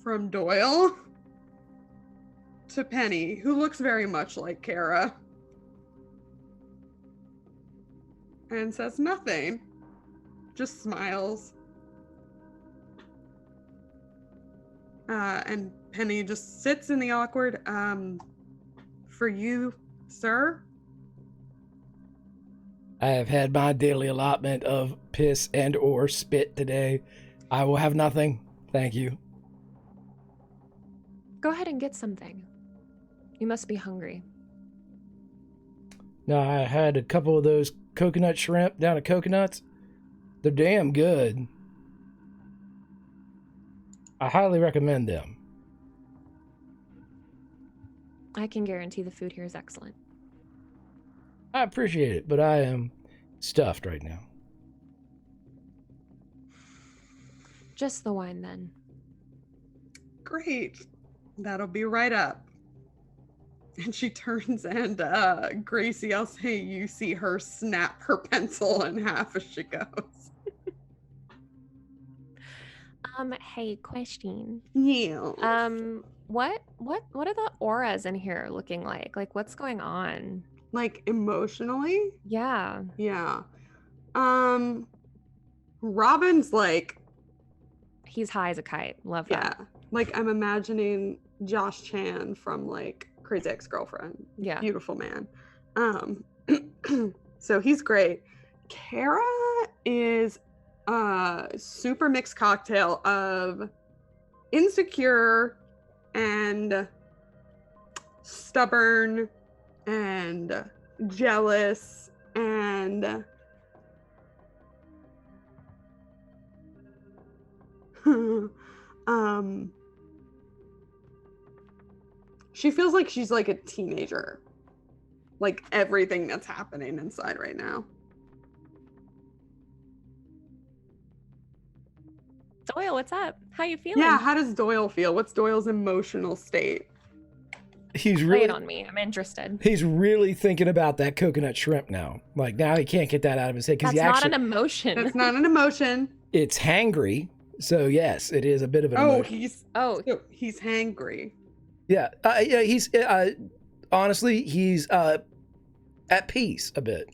from Doyle to Penny, who looks very much like Kara, and says nothing, just smiles. And Penny just sits in the awkward, for you, sir? I have had my daily allotment of piss and or spit today. I will have nothing. Thank you. Go ahead and get something. You must be hungry. No, I had a couple of those coconut shrimp down at Coconuts. They're damn good. I highly recommend them. I can guarantee the food here is excellent. I appreciate it, but I am stuffed right now. Just the wine then. Great. That'll be right up. And she turns and Gracie, I'll say you see her snap her pencil in half as she goes. Hey, question. Yeah. What are the auras in here looking like? Like, what's going on? Like emotionally? Yeah. Yeah. Robin's like, He's high as a kite. Love yeah. that. Like I'm imagining Josh Chan from like Crazy Ex-Girlfriend. Yeah. Beautiful man. So he's great. Kara is a super mixed cocktail of insecure and stubborn and jealous and she feels like she's like a teenager. Like everything that's happening inside right now. Doyle, what's up? How you feeling? Yeah, how does Doyle feel? What's Doyle's emotional state? He's Lay really it on me. I'm interested. He's really thinking about that coconut shrimp now. Like now he can't get that out of his head because That's he not actually an emotion. That's not an emotion. it's hangry. So yes, it is a bit of an Oh, emotion. he's hangry. Yeah, yeah. He's honestly he's at peace a bit.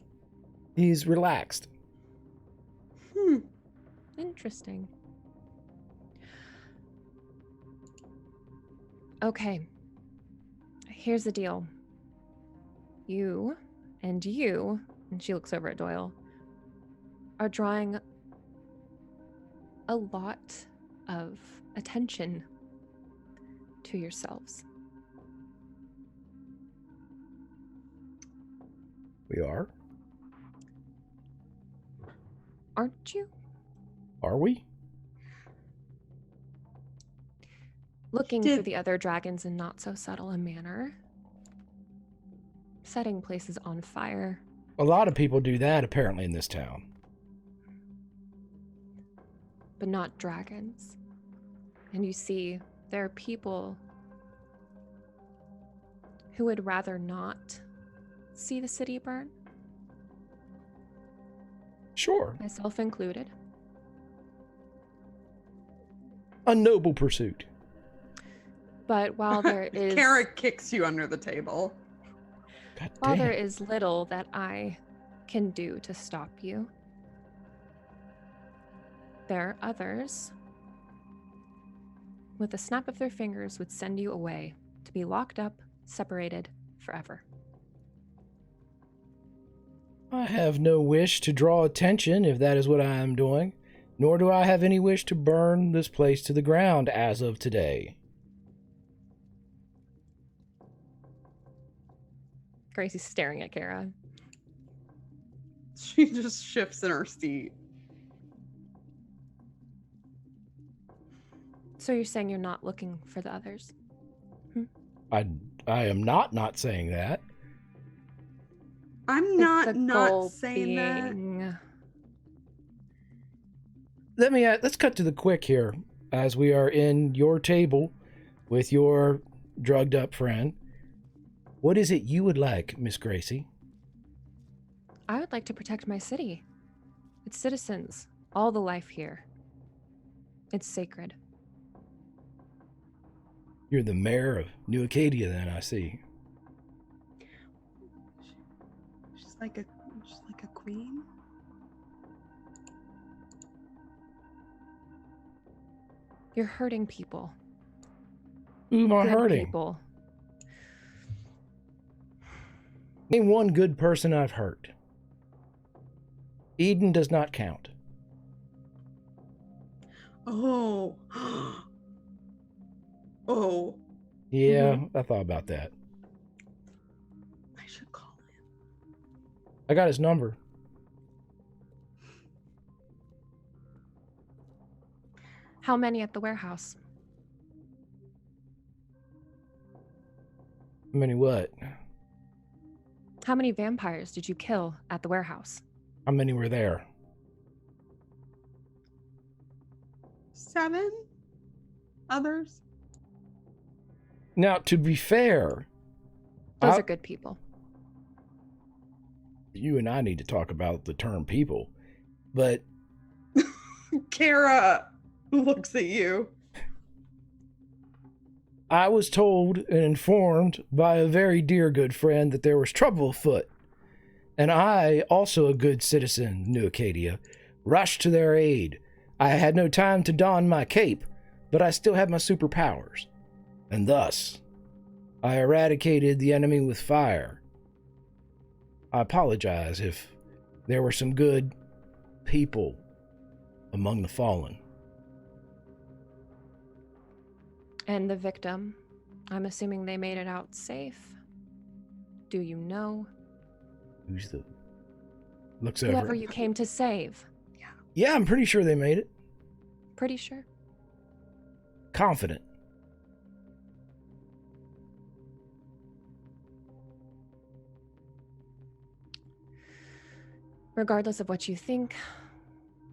He's relaxed. Interesting. Okay. Here's the deal. You, and she looks over at Doyle, are drawing a lot of attention to yourselves. We are. Aren't you? Are we? Looking for Did- the other dragons in not so subtle a manner. Setting places on fire. A lot of people do that apparently in this town. But not dragons. And you see, there are people who would rather not see the city burn, Sure. myself included. A noble pursuit. But while there is Kara kicks you under the table. God while there damn. is little that I can do to stop you, there are others with a snap of their fingers would send you away to be locked up, separated forever. I have no wish to draw attention if that is what I am doing, nor do I have any wish to burn this place to the ground as of today. Gracie's staring at Kara. She just shifts in her seat. So you're saying you're not looking for the others? I am not saying that. I'm Is not the not goal saying that. being- Let's cut to the quick here, as we are in your table with your drugged up friend. What is it you would like, Miss Gracie? I would like to protect my city, its citizens, all the life here. It's sacred. You're the mayor of New Acadia, then, I see. She's like a queen. You're hurting people. Who am I Good hurting? people. Name one good person I've hurt. Eden does not count. Oh. Oh. Yeah, I thought about that. I should call him. I got his number. How many at the warehouse? How many what? How many vampires did you kill at the warehouse? How many were there? 7 others. Now, to be fair, Those are good people. you and I need to talk about the term people, but Kara looks at you. I was told and informed by a very dear good friend that there was trouble afoot. And I, also a good citizen of New Acadia, rushed to their aid. I had no time to don my cape, but I still had my superpowers. And thus, I eradicated the enemy with fire. I apologize if there were some good people among the fallen. And the victim, I'm assuming they made it out safe. Do you know? Who's the... Looks Whoever over. you came to save. Yeah, I'm pretty sure they made it. Pretty sure. Confident. Regardless of what you think,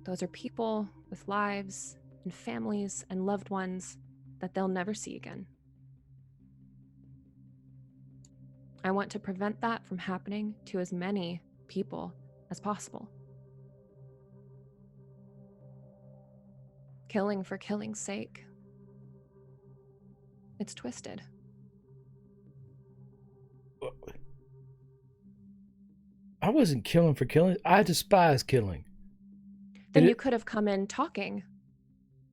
those are people with lives and families and loved ones that they'll never see again. I want to prevent that from happening to as many people as possible. Killing for killing's sake. It's twisted. I wasn't killing for killing. I despise killing. Then It- you could have come in talking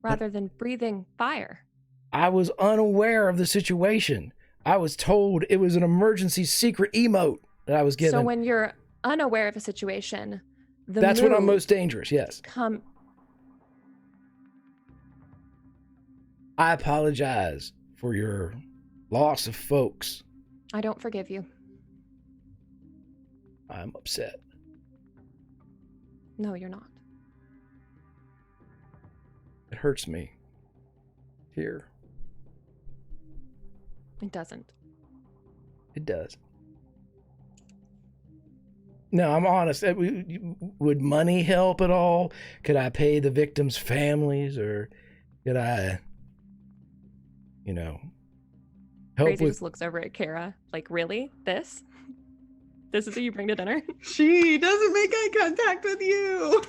rather than breathing fire. I was unaware of the situation. I was told it was an emergency secret emote that I was given. So when you're unaware of a situation, That's when I'm move most dangerous, yes. come. I apologize for your loss of folks. I don't forgive you. I'm upset. No, you're not. It hurts me. Here. It doesn't. It does. No, I'm honest. Would money help at all? Could I pay the victims' families, or could I, help Crazy with... just looks over at Kara, like, really? This? This is what you bring to dinner? She doesn't make eye contact with you.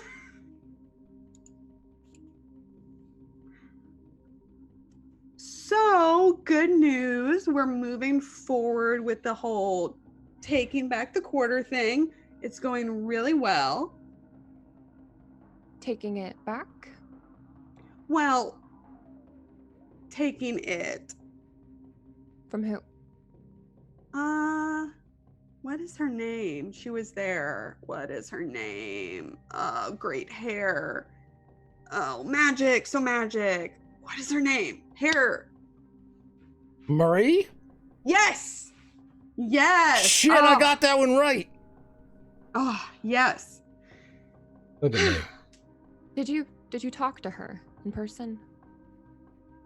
So, good news. We're moving forward with the whole taking back the quarter thing. It's going really well. Taking it back? Well, taking it. From who? What is her name? She was there. What is her name? Great hair. Oh, magic. So magic. What is her name? Hair. Marie? Yes. Yes. Shit, oh. I got that one right. Oh, yes. Look at me. Did you talk to her in person?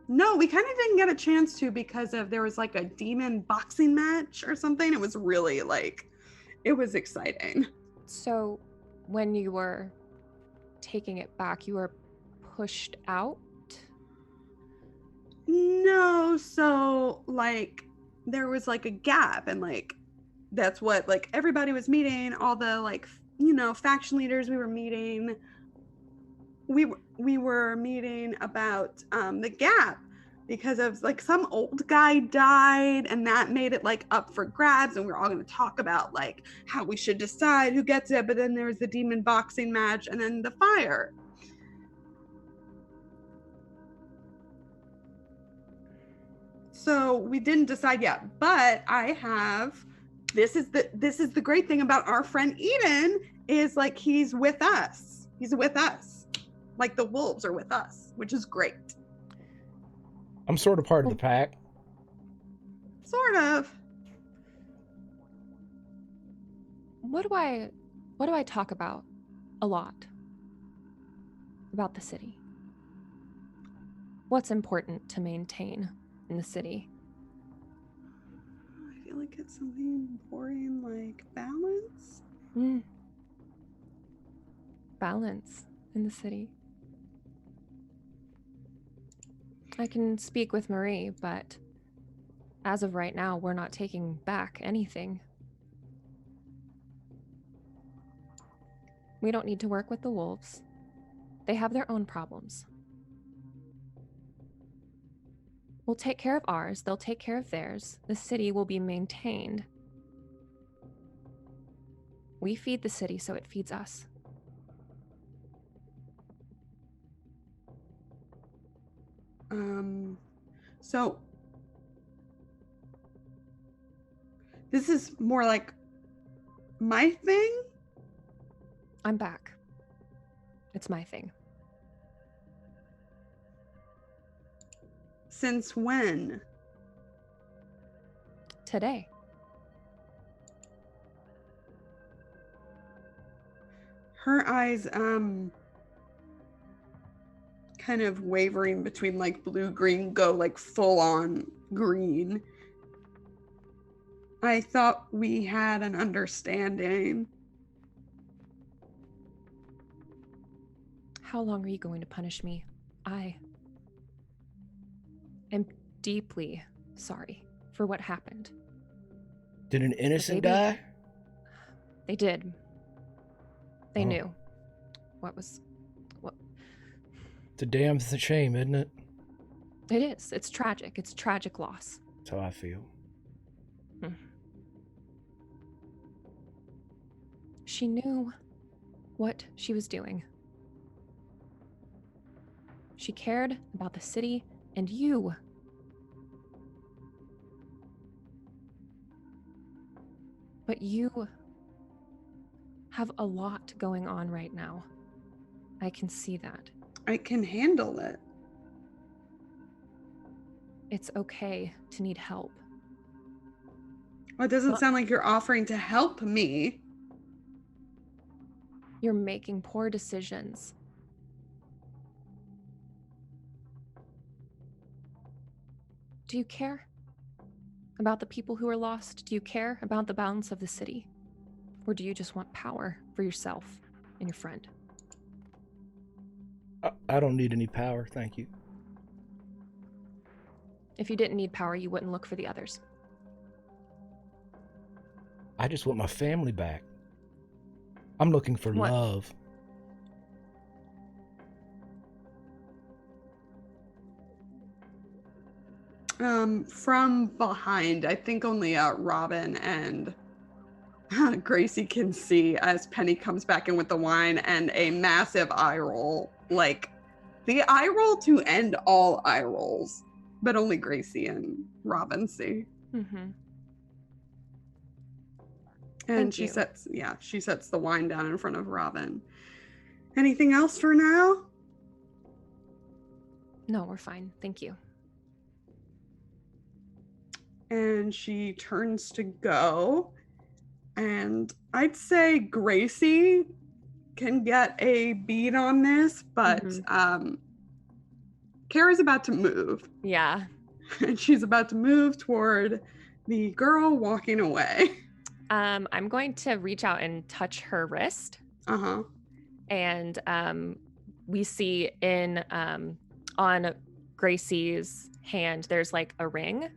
No, we kind of didn't get a chance to because there was like a demon boxing match or something. It was really like, it was exciting. So, when you were taking it back, you were pushed out? No, so like there was like a gap, and like that's what like everybody was meeting, all the like faction leaders we were meeting. We were meeting about the gap because of like some old guy died, and that made it like up for grabs, and we were all going to talk about like how we should decide who gets it. But then there was the demon boxing match, and then the fire. So we didn't decide yet, but I have. This is the great thing about our friend Eden is like he's with us. He's with us, like the wolves are with us, which is great. I'm sort of part of the pack. Sort of. What do I talk about a lot about the city? What's important to maintain in the city? I feel like it's something boring, like balance. Balance in the city. I can speak with Marie, but as of right now, we're not taking back anything. We don't need to work with the wolves. They have their own problems. We'll take care of ours, they'll take care of theirs. The city will be maintained. We feed the city, so it feeds us. So this is more like my thing. I'm back. It's my thing. Since when? Today. Her eyes, kind of wavering between like blue, green, go like full on green. I thought we had an understanding. How long are you going to punish me? I am deeply sorry for what happened. Did an innocent Maybe- die? They did. They Oh. knew. What? It's a damn shame, isn't it? It is. It's tragic. It's tragic loss. That's how I feel. She knew what she was doing. She cared about the city and you. But you have a lot going on right now. I can see that. I can handle it. It's okay to need help. Well, it doesn't Well- sound like you're offering to help me. You're making poor decisions. Do you care about the people who are lost? Do you care about the balance of the city? Or do you just want power for yourself and your friend? I don't need any power, thank you. If you didn't need power, you wouldn't look for the others. I just want my family back. I'm looking for What? love. From behind, I think only Robin and Gracie can see as Penny comes back in with the wine and a massive eye roll. Like the eye roll to end all eye rolls, but only Gracie and Robin see. Mm-hmm. And Thank she you. sets the wine down in front of Robin. Anything else for now? No, we're fine. Thank you. And she turns to go. And I'd say Gracie can get a beat on this, but Kara's about to move. Yeah. And she's about to move toward the girl walking away. I'm going to reach out and touch her wrist. Uh-huh. And we see on Gracie's hand, there's like a ring.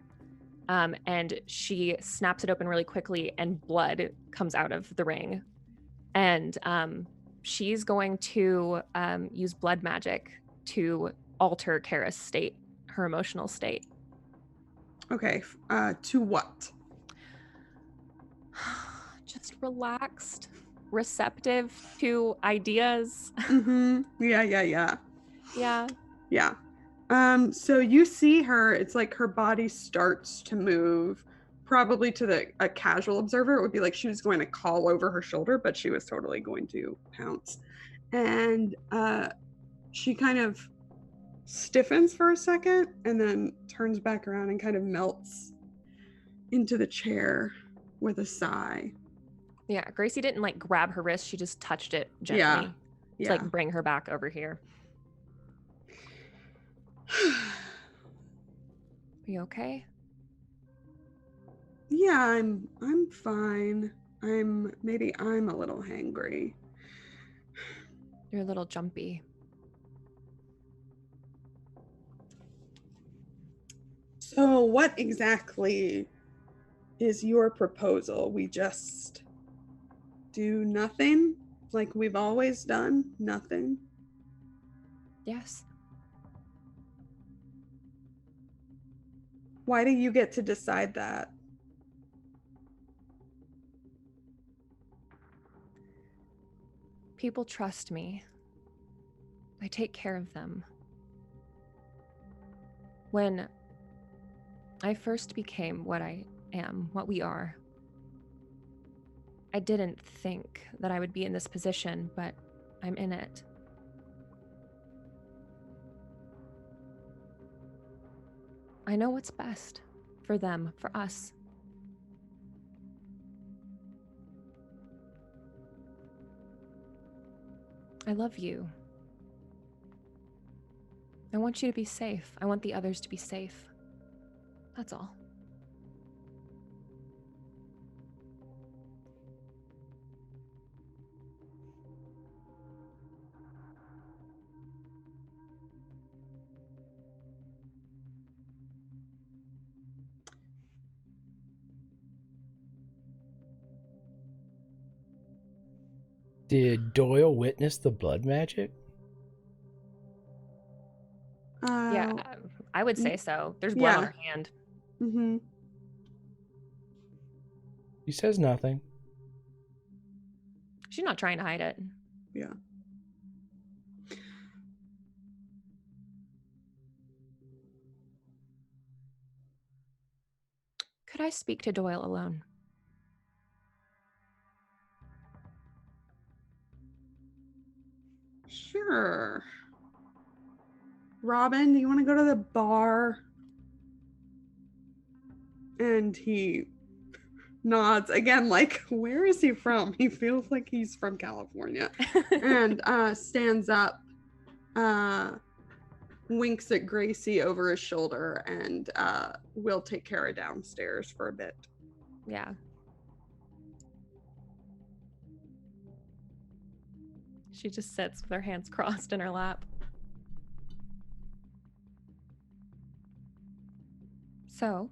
And she snaps it open really quickly and blood comes out of the ring. And she's going to use blood magic to alter Kara's state, her emotional state. Okay. To what? Just relaxed, receptive to ideas. Mm-hmm. Yeah. Yeah. So you see her, it's like her body starts to move, probably to a casual observer. It would be like she was going to call over her shoulder, but she was totally going to pounce. And she kind of stiffens for a second and then turns back around and kind of melts into the chair with a sigh. Yeah, Gracie didn't like grab her wrist, she just touched it gently to like bring her back over here. Are you okay? Yeah, I'm fine. I'm a little hangry. You're a little jumpy. So what exactly is your proposal? We just do nothing like we've always done? Nothing? Yes. Why do you get to decide that? People trust me. I take care of them. When I first became what I am, what we are, I didn't think that I would be in this position, but I'm in it. I know what's best for them, for us. I love you. I want you to be safe. I want the others to be safe. That's all. Did Doyle witness the blood magic? Yeah, I would say so. There's blood on her hand. Mm-hmm. He says nothing. She's not trying to hide it. Yeah. Could I speak to Doyle alone? Sure. Robin, do you want to go to the bar? And he nods again, like, where is he from? He feels like he's from California. And stands up, winks at Gracie over his shoulder, and will take Kara downstairs for a bit. Yeah. She just sits with her hands crossed in her lap. So?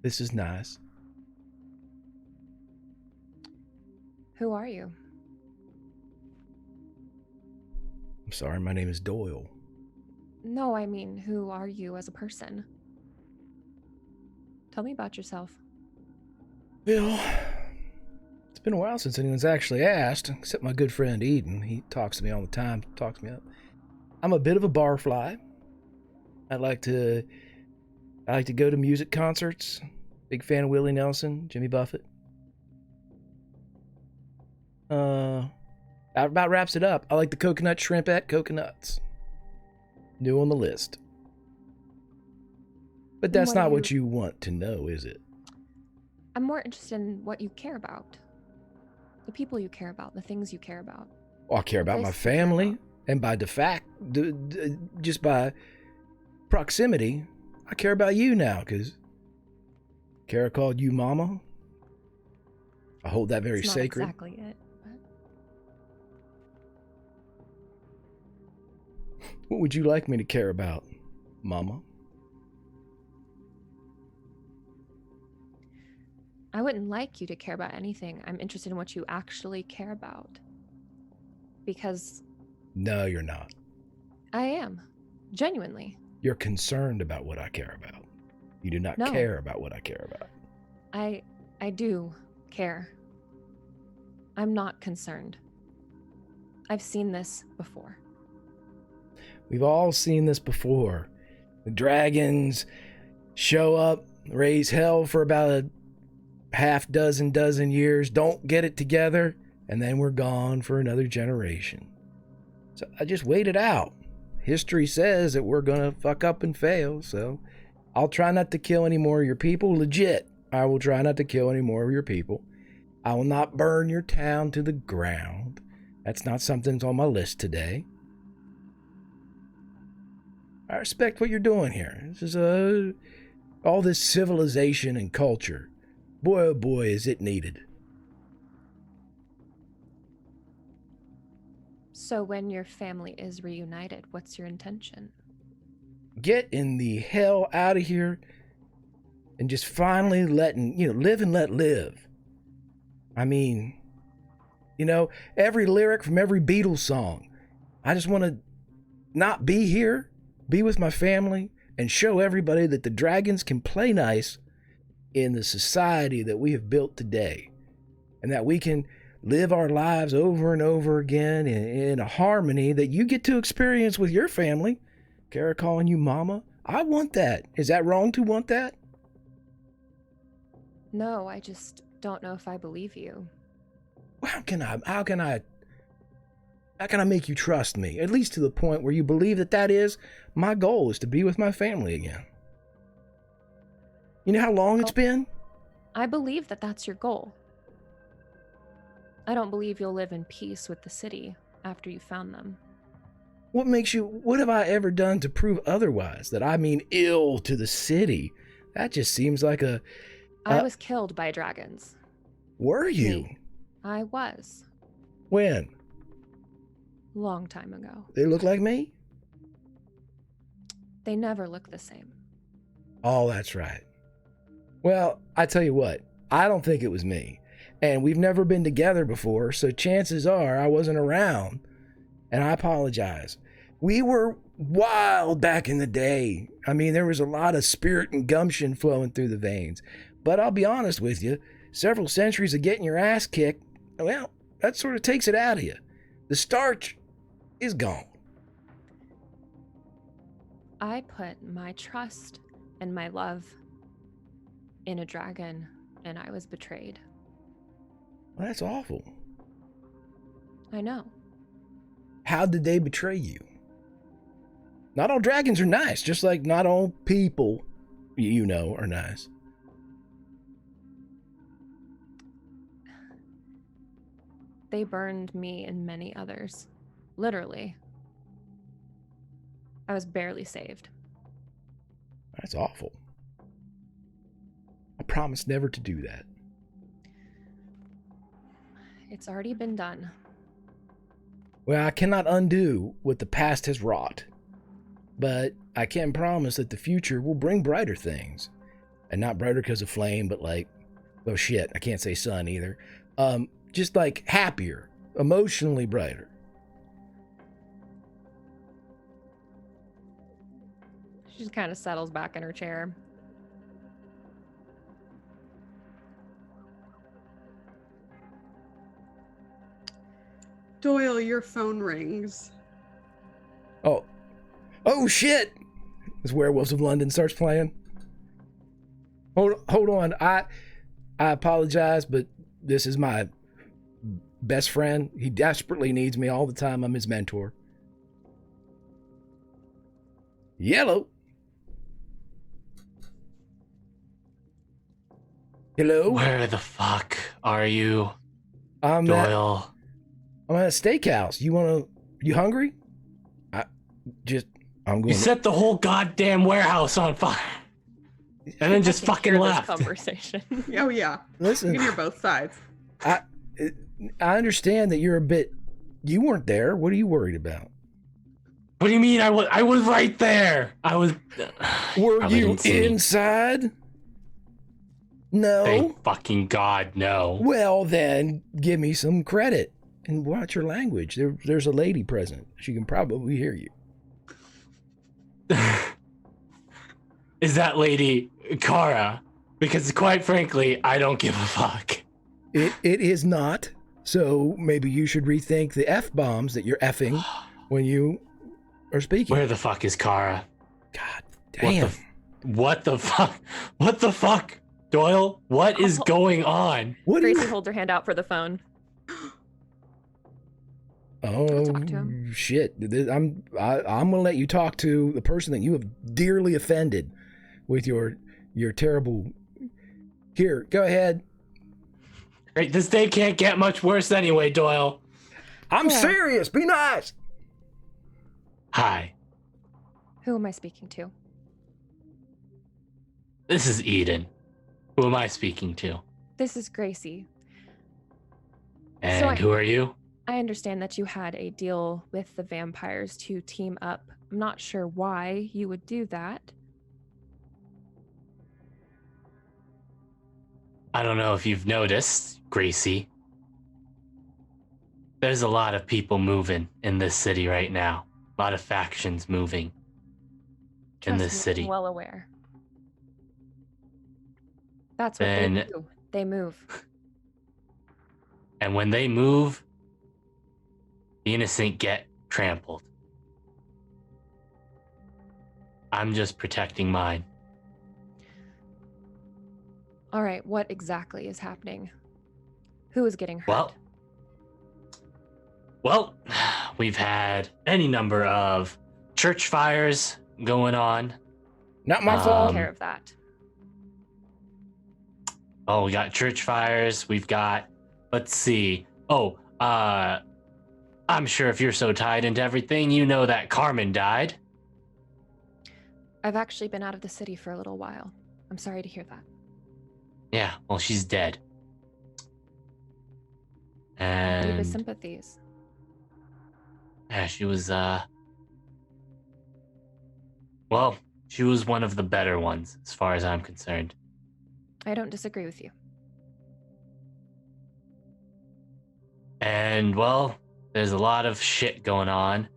This is nice. Who are you? I'm sorry, my name is Doyle. No, I mean, who are you as a person? Tell me about yourself. Well, it's been a while since anyone's actually asked, except my good friend Eden. He talks to me all the time, talks me up. I'm a bit of a barfly. I like to go to music concerts, Big fan of Willie Nelson, Jimmy Buffett. That about wraps it up. I like the coconut shrimp at Coconuts. New on the list. But that's What are not what you want to know, is it? I'm more interested in what you care about. The people you care about, the things you care about. Well, I care about my Places you care family, about. and by just by proximity, I care about you now, because Kara called you mama. I hold that very It's not sacred. exactly it. But What would you like me to care about, mama? I wouldn't like you to care about anything. I'm interested in what you actually care about. Because No, you're not. I am. Genuinely. You're concerned about what I care about. You do not No. care about what I care about. I do care. I'm not concerned. I've seen this before. We've all seen this before. The dragons show up, raise hell for about a dozen years, don't get it together, and then we're gone for another generation. So I just wait it out. History says that we're gonna fuck up and fail, so I'll try not to kill any more of your people. Legit, I will try not to kill any more of your people. I will not burn your town to the ground. That's not something that's on my list today. I respect what you're doing here. This is all this civilization and culture. Boy, oh boy, is it needed. So when your family is reunited, what's your intention? Get in the hell out of here and just finally live and let live. I mean, every lyric from every Beatles song. I just want to not be here, be with my family, and show everybody that the dragons can play nice in the society that we have built today, and that we can live our lives over and over again in a harmony that you get to experience with your family. Kara calling you mama, I want that. Is that wrong to want that? No, I just don't know if I believe you. How can I make you trust me, at least to the point where you believe that is my goal, is to be with my family again? You know how long it's been? I believe that that's your goal. I don't believe you'll live in peace with the city after you found them. What have I ever done to prove otherwise? That I mean ill to the city? That just seems like I was killed by dragons. Were you? Me. I was. When? Long time ago. They look like me? They never look the same. Oh, that's right. Well, I tell you what, I don't think it was me. And we've never been together before, so chances are I wasn't around. And I apologize. We were wild back in the day. I mean, there was a lot of spirit and gumption flowing through the veins. But I'll be honest with you, several centuries of getting your ass kicked, well, that sort of takes it out of you. The starch is gone. I put my trust and my love in a dragon, and I was betrayed. Well, that's awful. I know. How did they betray you? Not all dragons are nice, just like not all people, are nice. They burned me and many others. Literally. I was barely saved. That's awful. I promise never to do that. It's already been done. Well, I cannot undo what the past has wrought, but I can promise that the future will bring brighter things. And not brighter because of flame, but I can't say sun either. Just like happier, emotionally brighter. She just kind of settles back in her chair. Doyle, your phone rings. Oh shit! As Werewolves of London starts playing. Hold hold on. I apologize, but this is my best friend. He desperately needs me all the time. I'm his mentor. Yellow. Hello? Where the fuck are you, I'm Doyle? at a steakhouse. You hungry? I'm going. You set the whole goddamn warehouse on fire, and then just I can fucking hear this left. conversation. Oh yeah, you Listen, can hear both sides. I understand that you're a bit. You weren't there. What are you worried about? What do you mean? I was right there. I was. Were Probably you didn't see me. inside? No. Thank fucking God, no. Well, then give me some credit and watch your language. There's a lady present. She can probably hear you. Is that lady Kara? Because quite frankly, I don't give a fuck. It is not. So maybe you should rethink the F-bombs that you're effing when you are speaking. Where the fuck is Kara? God damn. What the fuck? What the fuck? Doyle, what is going on? What do Gracie you... holds her hand out for the phone. Oh, talk to him. shit. I'm going to let you talk to the person that you have dearly offended with your terrible... Here, go ahead. Right, this day can't get much worse anyway, Doyle. I'm Yeah. serious. Be nice. Hi, Who am I speaking to? this is Eden. Who am I speaking to? This is Gracie. And I- who are you? I understand that you had a deal with the vampires to team up. I'm not sure why you would do that. I don't know if you've noticed, Gracie. There's a lot of people moving in this city right now. A lot of factions moving in Trust this me, city. I'm well aware. That's what Then- they do. They move. And when they move, the innocent get trampled. I'm just protecting mine. All right, what exactly is happening? Who is getting hurt? Well, we've had any number of church fires going on. Not my I'll fault. take care of that. Oh, we got church fires. We've got, let's see. Oh, I'm sure if you're so tied into everything, you know that Carmen died. I've actually been out of the city for a little while. I'm sorry to hear that. Yeah, well, she's dead. Deepest And sympathies. yeah, she was, well, she was one of the better ones, as far as I'm concerned. I don't disagree with you. And, well, there's a lot of shit going on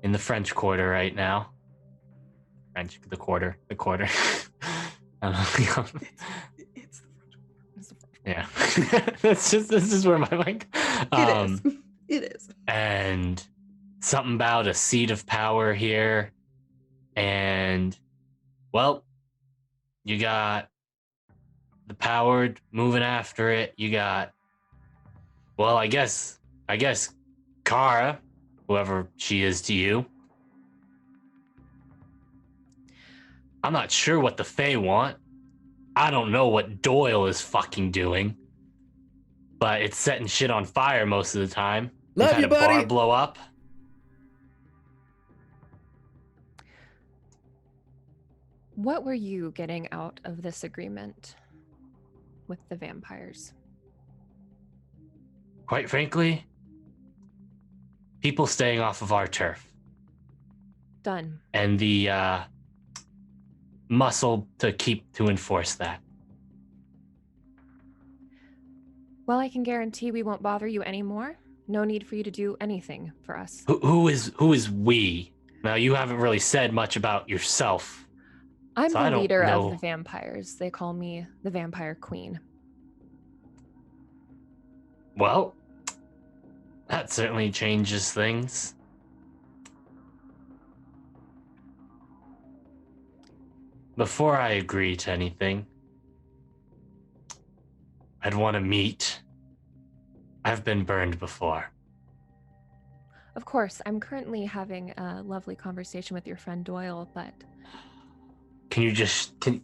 in the French Quarter right now. The quarter. I don't know. It's Yeah. This is where my mic. It is. And something about a seat of power here. And, well, you got the power moving after it. You got, well, I guess Kara, whoever she is to you. I'm not sure what the Fae want. I don't know what Doyle is fucking doing. But it's setting shit on fire most of the time. We've Love had you, a bar buddy. blow up. What were you getting out of this agreement with the vampires? Quite frankly, people staying off of our turf. Done. And the muscle to enforce that. Well, I can guarantee we won't bother you anymore. No need for you to do anything for us. Who is we? Now, you haven't really said much about yourself. I'm So I the don't leader know. of the vampires. They call me the Vampire Queen. Well, that certainly changes things. Before I agree to anything, I'd want to meet. I've been burned before. Of course, I'm currently having a lovely conversation with your friend Doyle, but Can you just can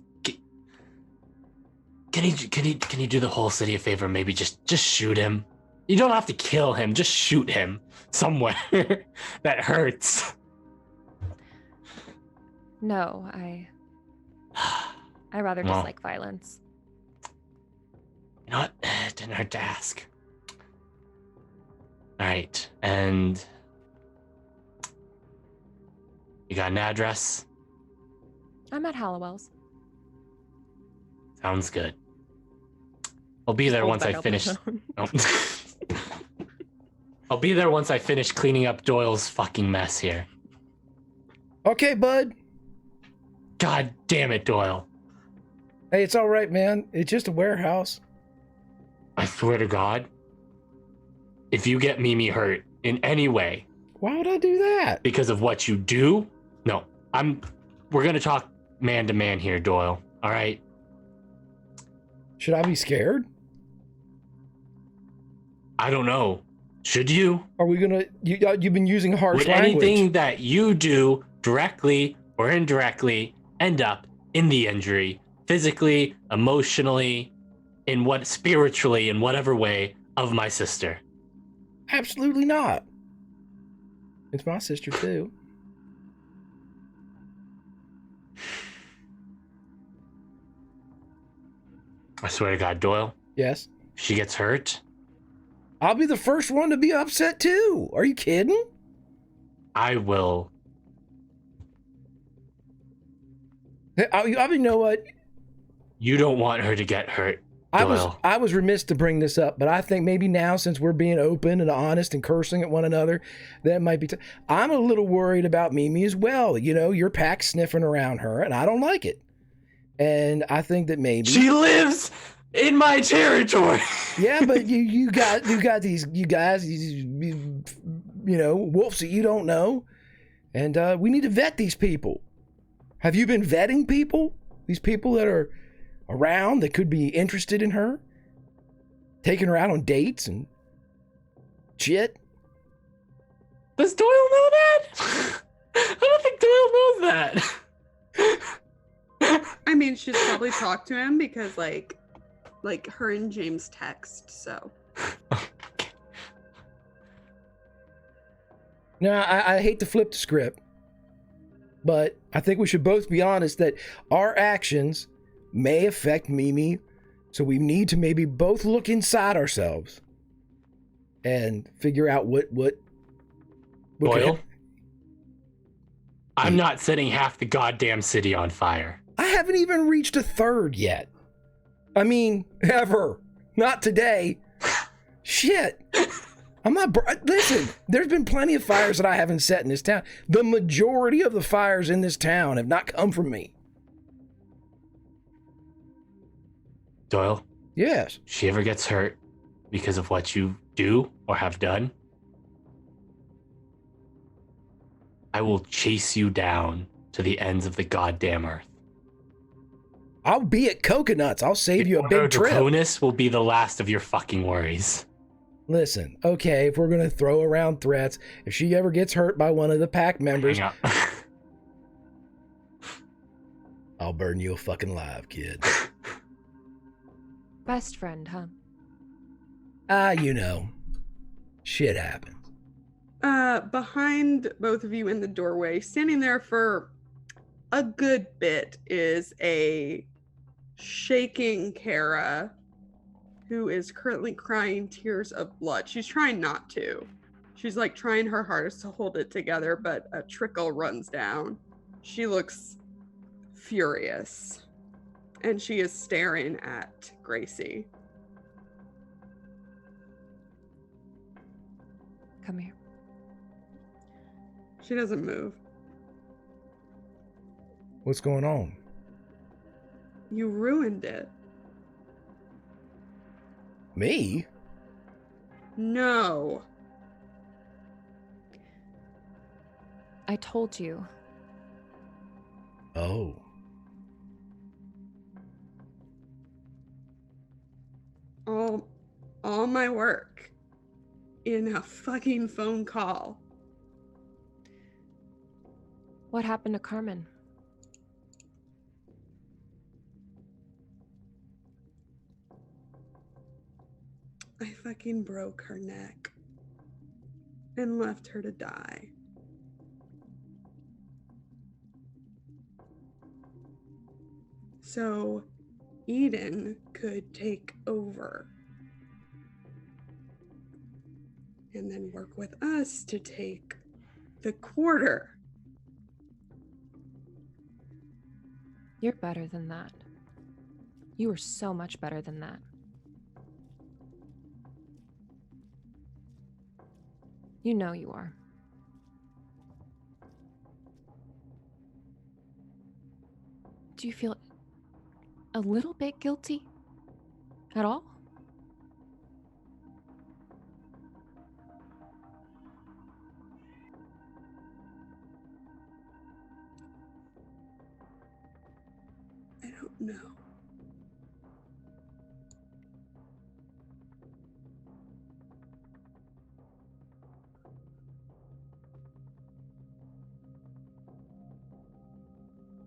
you do the whole city a favor? Maybe just shoot him. You don't have to kill him. Just shoot him somewhere that hurts. no, I rather Well. dislike violence. You know what? It didn't hurt to ask. All right, and you got an address? I'm at Hallowell's. Sounds good. I'll be there Hold once back I up my finish. phone. Oh. I'll be there once I finish cleaning up Doyle's fucking mess here. Okay, bud. God damn it, Doyle. Hey, it's all right, man. It's just a warehouse. I swear to God, if you get Mimi hurt in any way Why would I do that? because of what you do, no, we're gonna talk man to man here, Doyle. All right? Should I be scared? I don't know. Should you? Are we gonna? You've been using harsh Would language. anything that you do directly or indirectly end up in the injury, physically, emotionally, spiritually, in whatever way, of my sister? Absolutely not. It's my sister too. I swear to God, Doyle, Yes. if she gets hurt, I'll be the first one to be upset too. Are you kidding? I will. You know what? You don't want her to get hurt, I Doyle. was remiss to bring this up, but I think maybe now, since we're being open and honest and cursing at one another, that might be. I'm a little worried about Mimi as well. You know, your pack sniffing around her, and I don't like it. And I think that maybe She lives in my territory. yeah, but you got these you guys, you know, wolves that you don't know, and we need to vet these people. Have you been vetting people? These people that are around that could be interested in her, taking her out on dates and shit. Does Doyle know that? I don't think Doyle knows that. I mean, she's probably talked to him because like her and James text, so. Now, I hate to flip the script, but I think we should both be honest that our actions may affect Mimi, so we need to maybe both look inside ourselves and figure out what Doyle, I'm not setting half the goddamn city on fire. I haven't even reached a third yet. I mean, ever. Not today. Shit. I'm not. Listen, there's been plenty of fires that I haven't set in this town. The majority of the fires in this town have not come from me. Doyle, Yes. if she ever gets hurt because of what you do or have done, I will chase you down to the ends of the goddamn earth. I'll be at Coconuts. I'll save you a big trip. Draconis will be the last of your fucking worries. Listen, okay, if we're going to throw around threats, if she ever gets hurt by one of the pack members, Hang up. I'll burn you fucking alive, kid. Best friend, huh? You know, shit happens. Behind both of you in the doorway, standing there for a good bit, is a shaking Kara, who is currently crying tears of blood. She's trying not to. She's like trying her hardest to hold it together, but a trickle runs down. She looks furious, and she is staring at Gracie. Come here. She doesn't move. What's going on? You ruined it. Me? No. I told you. Oh. all my work in a fucking phone call. What happened to Carmen? I fucking broke her neck and left her to die. So Eden could take over and then work with us to take the quarter. You're better than that. You are so much better than that. You know you are. Do you feel a little bit guilty at all? I don't know.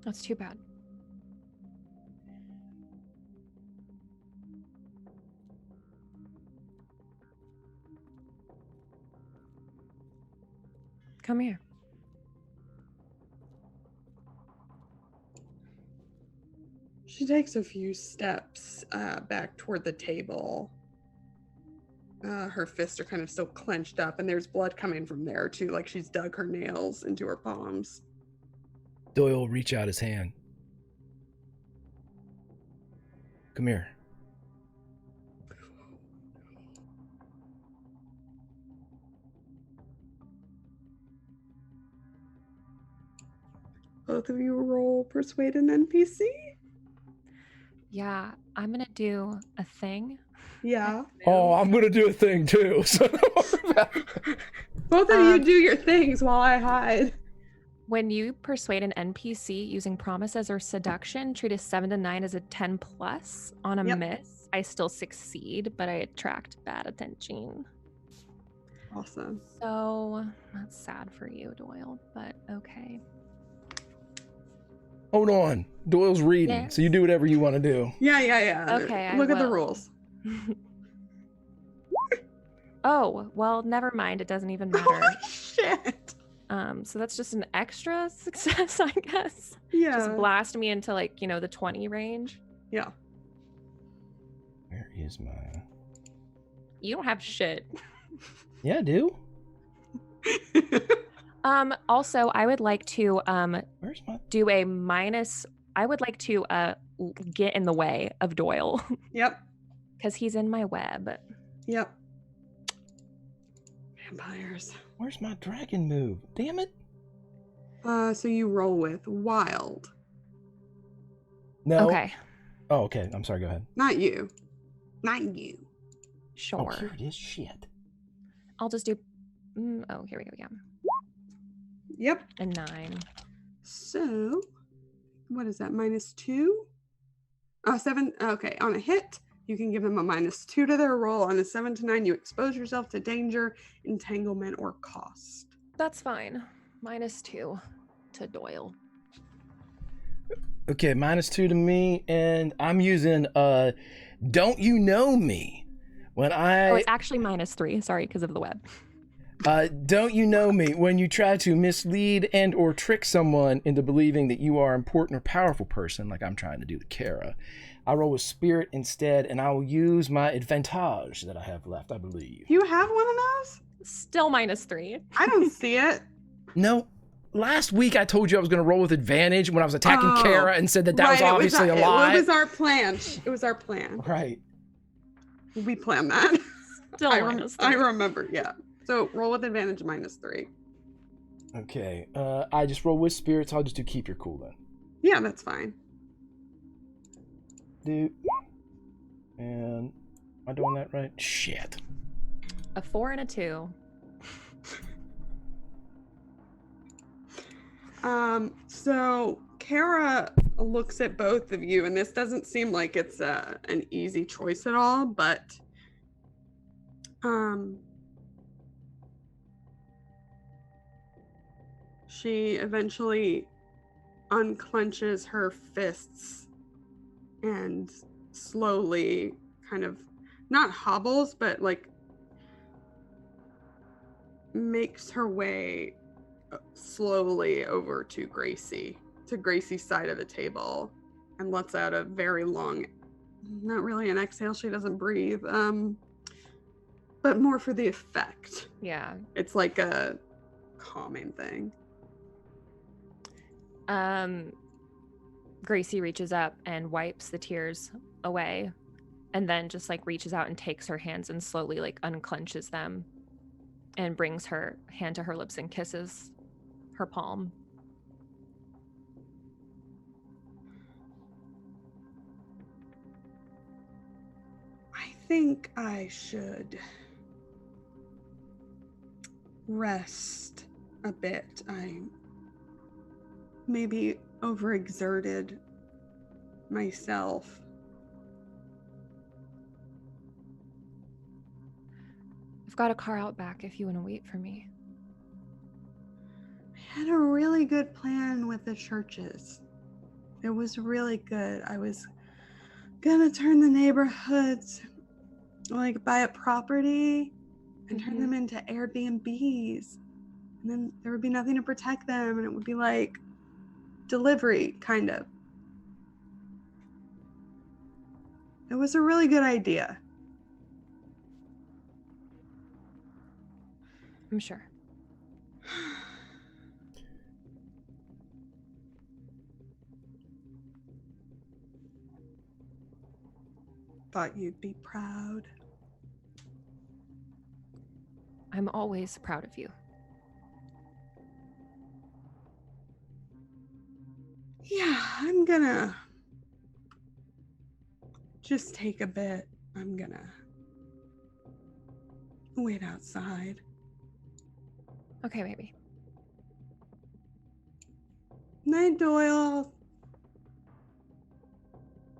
That's too bad. Come here. She takes a few steps back toward the table. Her fists are kind of still clenched up, and there's blood coming from there too, like she's dug her nails into her palms. Doyle will reach out his hand. Come here. Both of you roll persuade an NPC? Yeah, I'm gonna do a thing. Yeah. Oh, I'm gonna do a thing too. So don't worry about it. Both of you do your things while I hide. When you persuade an NPC using promises or seduction, treat a 7 to 9 as a 10 plus. On a Yep. miss, I still succeed, but I attract bad attention. Awesome. So that's sad for you, Doyle, but okay. Hold on. Doyle's reading, Yes. so you do whatever you want to do. Yeah. Okay, I Look at the will. rules. Oh, well, never mind. It doesn't even matter. Holy shit. So that's just an extra success, I guess. Yeah. Just blast me into like, the 20 range. Yeah. Where is my... You don't have shit. Yeah, I do. Also, I would like to Where's my... do a minus. I would like to get in the way of Doyle Yep. because he's in my web. Yep. Vampires. Where's my dragon move? Damn it. So you roll with wild. No. Okay, Oh, okay. I'm sorry. Go ahead. Not you. Not you. sure. Oh, here it is. Shit. I'll just do. Oh, here we go. Yeah, Yep. a 9. So, what is that? -2? 7. Okay. On a hit, you can give them a -2 to their roll. On a 7 to 9, you expose yourself to danger, entanglement, or cost. That's fine. -2 to Doyle. Okay, -2 to me, and I'm using Don't You Know Me. When Oh, it's actually -3. Sorry, because of the web. Don't you know me? When you try to mislead and or trick someone into believing that you are an important or powerful person, like I'm trying to do to Kara, I roll with spirit instead, and I will use my advantage that I have left, I believe. You have one of those? Still -3. I don't see it. No, last week I told you I was going to roll with advantage when I was attacking Oh, Kara and said that was Right, obviously a lie. It was our plan. It was our plan. Right. We planned that. Still -3. I remember, yeah. So roll with advantage -3. Okay. I just roll with spirits. I'll just do keep your cool then. Yeah, that's fine. Dude. And am I doing that right? Shit. A 4 and a 2. So Kara looks at both of you, and this doesn't seem like it's an easy choice at all, but she eventually unclenches her fists and slowly kind of not hobbles, but like makes her way slowly over to Gracie's side of the table, and lets out a very long, not really an exhale, she doesn't breathe, but more for the effect. Yeah. It's like a calming thing. Gracie reaches up and wipes the tears away, and then just like reaches out and takes her hands and slowly like unclenches them and brings her hand to her lips and kisses her palm. I think I should rest a bit. I maybe overexerted myself. I've got a car out back if you want to wait for me. I had a really good plan with the churches. It was really good. I was gonna turn the neighborhoods, like buy a property and turn them into Airbnbs. And then there would be nothing to protect them, and it would be like delivery, kind of. It was a really good idea. I'm sure. Thought you'd be proud. I'm always proud of you. Yeah, I'm gonna just take a bit. I'm gonna wait outside. Okay, baby. Night, Doyle.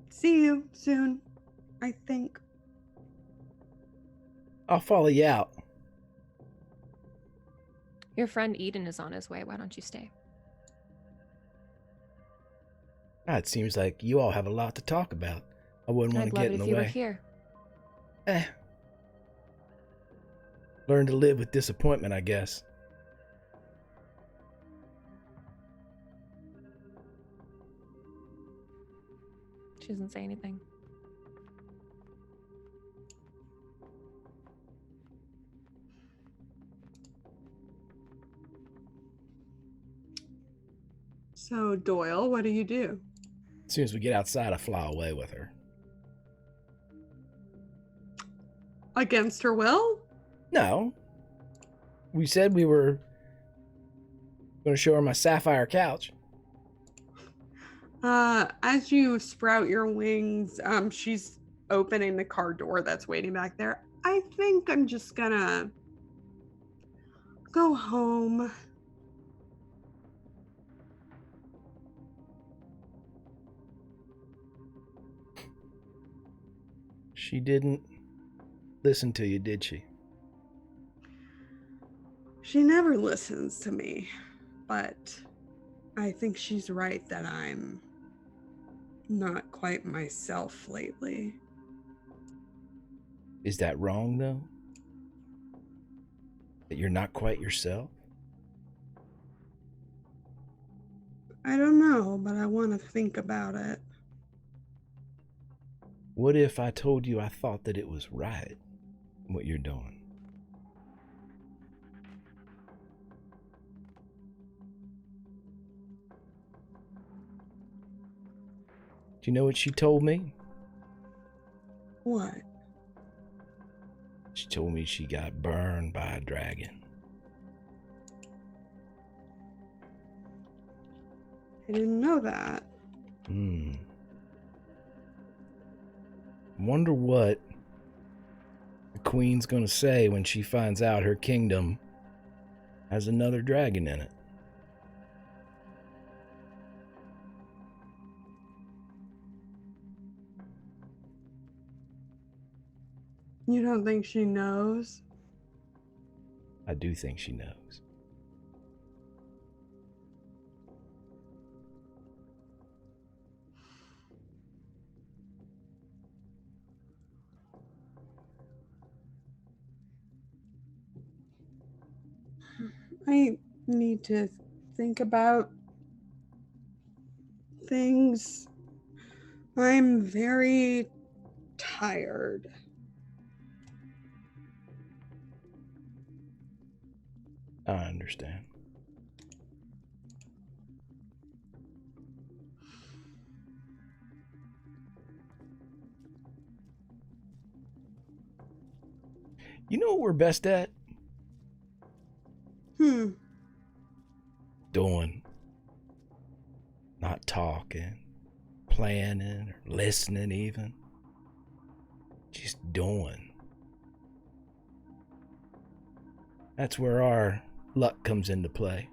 See you soon, I think. I'll follow you out. Your friend Eden is on his way. Why don't you stay? It seems like you all have a lot to talk about. I wouldn't want I'd to love get it in if the you were way. here. Learn to live with disappointment, I guess. She doesn't say anything. So, Doyle, what do you do? As soon as we get outside, I fly away with her. Against her will? No. We said we were going to show her my sapphire couch. As you sprout your wings, she's opening the car door that's waiting back there. I think I'm just gonna go home. She didn't listen to you, did she? She never listens to me, but I think she's right that I'm not quite myself lately. Is that wrong, though? That you're not quite yourself? I don't know, but I want to think about it. What if I told you I thought that it was right, what you're doing? Do you know what she told me? What? She told me she got burned by a dragon. I didn't know that. Wonder what the queen's gonna say when she finds out her kingdom has another dragon in it. You don't think she knows? I do think she knows. I need to think about things. I'm very tired. I understand. You know what we're best at? Doing. Not talking, planning, or listening even. Just doing. That's where our luck comes into play.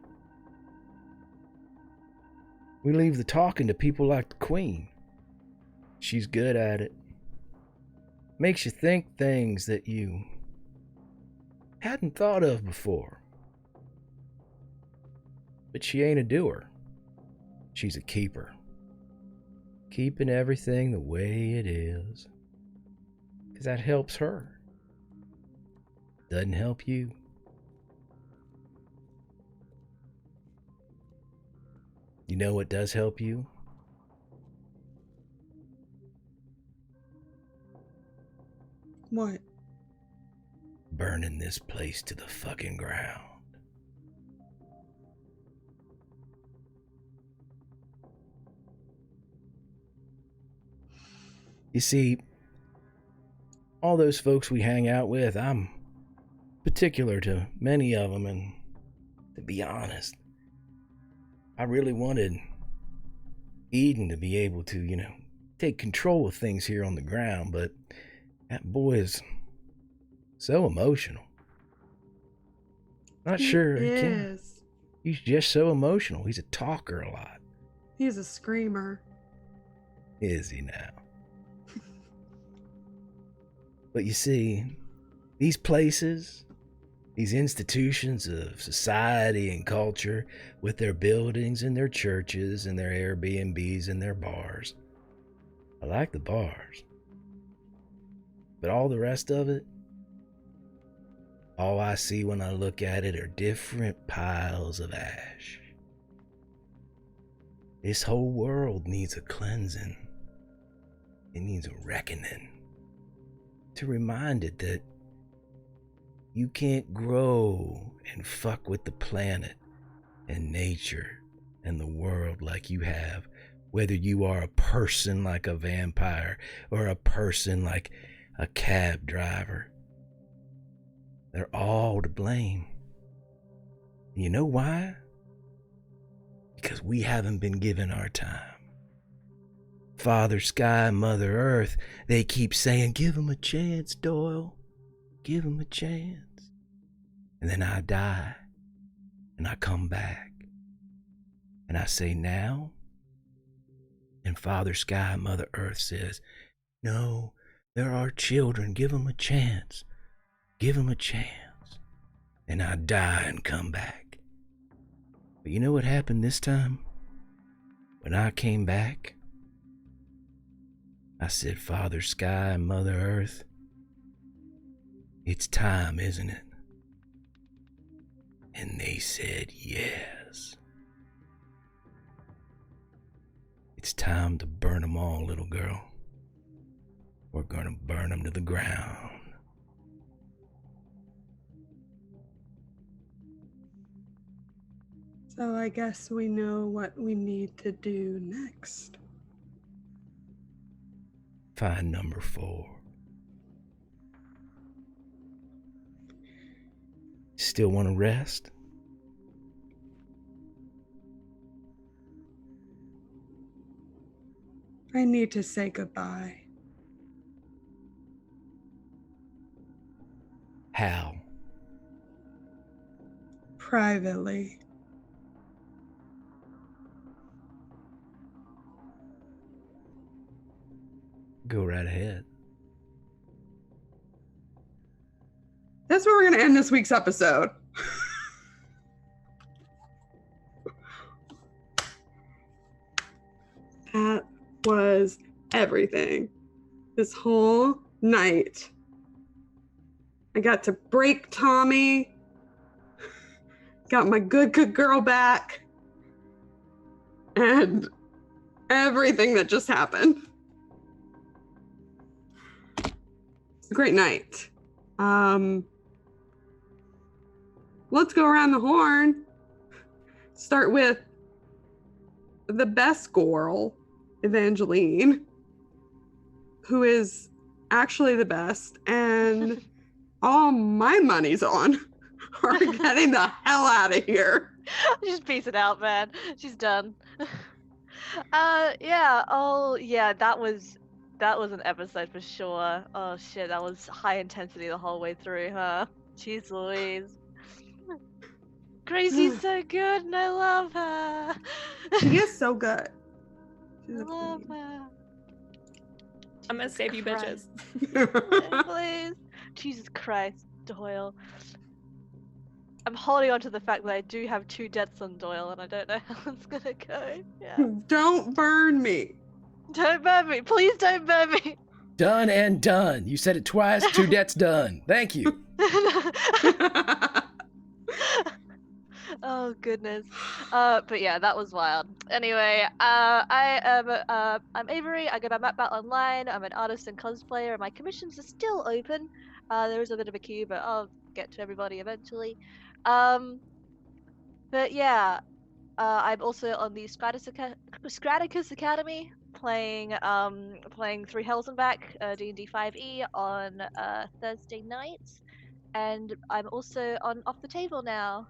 We leave the talking to people like the Queen. She's good at it. Makes you think things that you hadn't thought of before. But she ain't a doer. She's a keeper. Keeping everything the way it is. 'Cause that helps her. Doesn't help you. You know what does help you? What? Burning this place to the fucking ground. You see, all those folks we hang out with, I'm particular to many of them, and to be honest, I really wanted Eden to be able to, take control of things here on the ground, but that boy is so emotional. Not sure he can. is. He's just so emotional. He's a talker a lot. He's a screamer. Is he now? But you see, these places, these institutions of society and culture, with their buildings and their churches and their Airbnbs and their bars. I like the bars. But all the rest of it, all I see when I look at it are different piles of ash. This whole world needs a cleansing. It needs a reckoning. To remind it that you can't grow and fuck with the planet and nature and the world like you have, whether you are a person like a vampire or a person like a cab driver. They're all to blame. You know why? Because we haven't been given our time. Father Sky, Mother Earth, they keep saying, give him a chance, Doyle. Give him a chance. And then I die, and I come back. And I say, now? And Father Sky, Mother Earth says, no, there are children. Give them a chance. Give them a chance. And I die and come back. But you know what happened this time? When I came back, I said, Father Sky, Mother Earth, it's time, isn't it? And they said, yes. It's time to burn them all, little girl. We're gonna burn them to the ground. So I guess we know what we need to do next. Find number 4. Still want to rest? I need to say goodbye. How? Privately. Go right ahead. That's where we're going to end this week's episode. That was everything. This whole night. I got to break Tommy. Got my good girl back. And everything that just happened. It's a great night. Let's go around the horn. Start with the best girl, Evangeline, who is actually the best, and all my money's on are getting the hell out of here. Just peace it out, man. She's done. Yeah. Oh, yeah. That was an episode for sure. Oh shit, that was high intensity the whole way through, huh? Jeez Louise. Gracie's so good, and I love her. She is so good. I She's a love queen. her. I'm gonna save you bitches. Please. Jesus Christ, Doyle. I'm holding on to the fact that I do have 2 debts on Doyle, and I don't know how it's gonna go. Yeah. Don't burn me. Don't burn me. Please don't burn me. Done and done. You said it twice. 2 debts done. Thank you. Oh goodness. But yeah, that was wild. Anyway, I'm Avery. I go by Map Battle Online. I'm an artist and cosplayer, and my commissions are still open. There is a bit of a queue, but I'll get to everybody eventually. But yeah, I'm also on the Straticus Academy, playing Three Hells and Back, D&D 5e on Thursday nights, and I'm also on Off the Table now,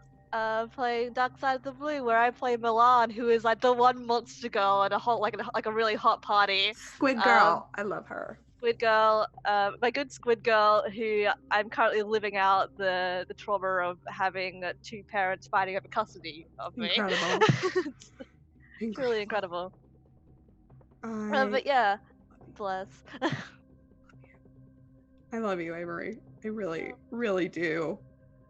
playing Dark Side of the Blue, where I play Milan, who is like the one monster girl at a whole like a really hot party. Squid Girl. I love her. Squid Girl, my good Squid Girl, who I'm currently living out the trauma of having 2 parents fighting over custody of me. Incredible. It's really incredible. I But yeah, bless. I love you, Avery. I really, really do.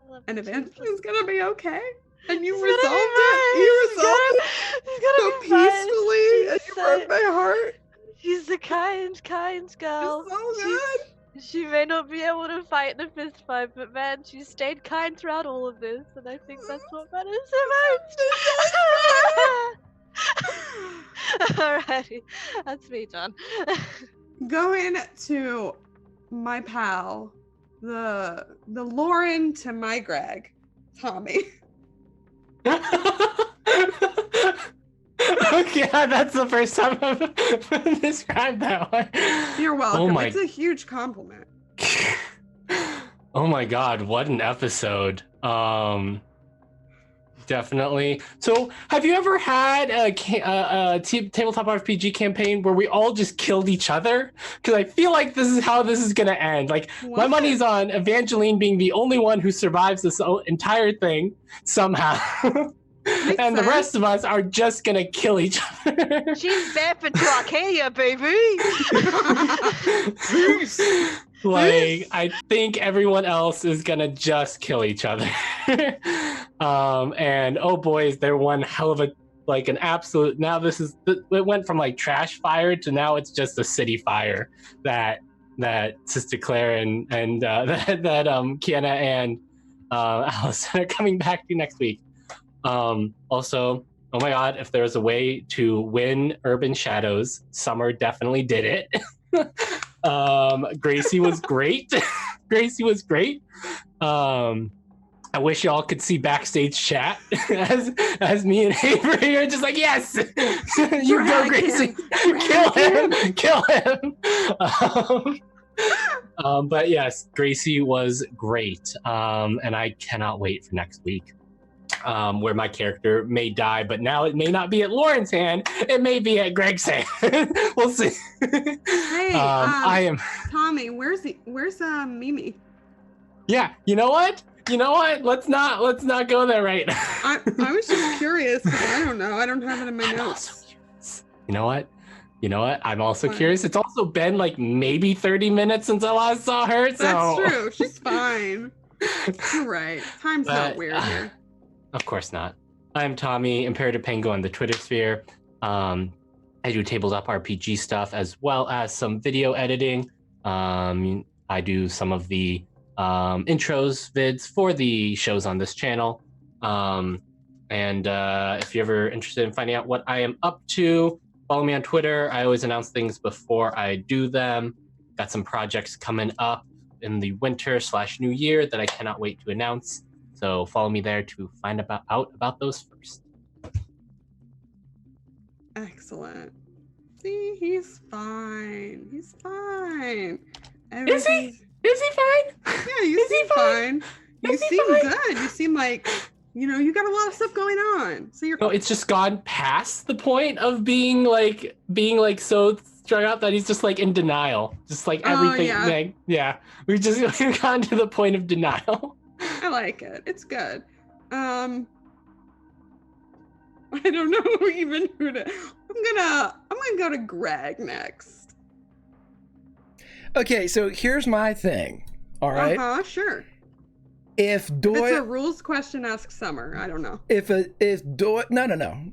I love And you too, Evangeline's gonna be okay. And you She's gonna be resolved fine. it. You She's resolved gonna- it she's gonna so be fine. peacefully, and She's you so- broke my heart. She's a kind girl. It's so She's- good. She may not be able to fight in a fist fight, but man, she stayed kind throughout all of this, and I think that's what matters so much. Alrighty, that's me, John. Going to my pal, the Lauren to my Greg, Tommy. Okay, that's the first time I've described that one. You're welcome. my- It's a huge compliment. Oh my god, what an episode. Definitely. So, have you ever had a tabletop RPG campaign where we all just killed each other? Because I feel like this is how this is going to end. Like, my What? money's on Evangeline being the only one who survives this entire thing somehow. And the sense. rest of us are just going to kill each other. She's bapping to Arcadia, baby. Like, I think everyone else is gonna just kill each other. And oh boys, they're one hell of a, like, an absolute, now this is, it went from like trash fire to now it's just a city fire that Sister Claire and Kiana and Allison are coming back to next week. Also, oh my god, if there's a way to win Urban Shadows, Summer definitely did it. Gracie was great. Gracie was great. I wish y'all could see backstage chat as me and Avery are just like, yes, you go, Drag Gracie, him. kill him. But yes, Gracie was great, and I cannot wait for next week. Where my character may die, but now it may not be at Lauren's hand. It may be at Greg's hand. We'll see. Hey, I am. Tommy, where's Mimi? Yeah. You know what? Let's not go there right now. I was just curious because I don't know. I don't have it in my I'm notes. also curious. You know what? I'm also What? curious. It's also been like maybe 30 minutes since I last saw her. So That's true. She's fine. You're right. Time's not But, weird here. Of course not. I'm Tommy, Imperative Penguin on the Twitter sphere. I do tabletop RPG stuff as well as some video editing. I do some of the intros vids for the shows on this channel. And if you're ever interested in finding out what I am up to, follow me on Twitter. I always announce things before I do them. Got some projects coming up in the winter/new year that I cannot wait to announce. So follow me there to find out about those first. Excellent. See, he's fine. He's fine. Is he? Everything's- Is he fine? Yeah, you Is he seem fine? fine. You Is he seem fine? good. You seem like, you got a lot of stuff going on. So you're No, it's just gone past the point of being like so strung out that he's just like in denial. Just like Oh, everything. yeah. Like, yeah. We've gotten to the point of denial. I like it. It's good. I don't know even who to. I'm gonna go to Greg next. Okay, so here's my thing. All right. Sure. If If it's a Doyle, rules question, ask Summer. I don't know. if Doyle, no,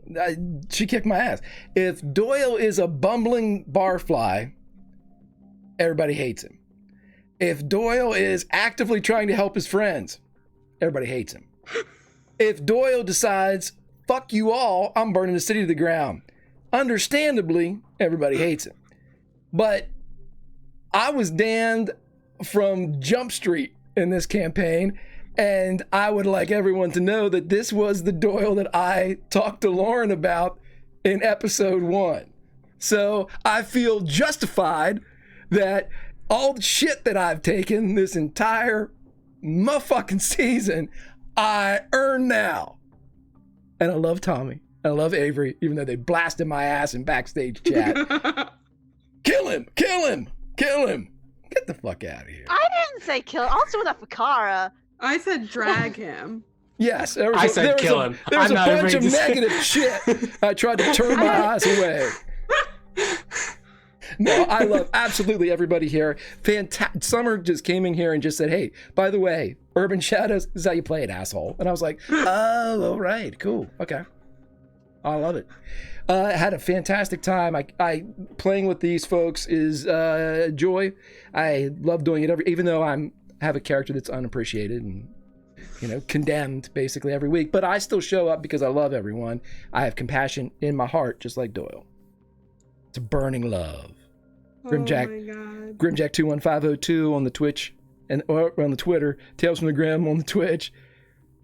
she kicked my ass. If Doyle is a bumbling barfly, everybody hates him. If Doyle is actively trying to help his friends, everybody hates him. If Doyle decides, fuck you all, I'm burning the city to the ground, understandably, everybody hates him. But I was damned from Jump Street in this campaign, and I would like everyone to know that this was the Doyle that I talked to Lauren about in episode 1. So I feel justified that all the shit that I've taken this entire motherfucking season, I earn now. And I love Tommy. I love Avery, even though they blasted my ass in backstage chat. Kill him! Kill him! Kill him! Get the fuck out of here. I didn't say kill. I was doing that for Kara. I said drag him. Yes, I said kill him. There was I'm a not bunch of afraid to say- negative shit. I tried to turn my eyes away. No, I love absolutely everybody here. Fantastic. Summer just came in here and just said, hey, by the way, Urban Shadows, this is how you play it, asshole. And I was like, oh, all right, cool. Okay. I love it. I had a fantastic time. I playing with these folks is joy. I love doing it even though have a character that's unappreciated and condemned basically every week. But I still show up because I love everyone. I have compassion in my heart, just like Doyle. It's a burning love. Grimjack. Oh my god. Grimjack21502 on the Twitch or on the Twitter. Tales from the Grim on the Twitch.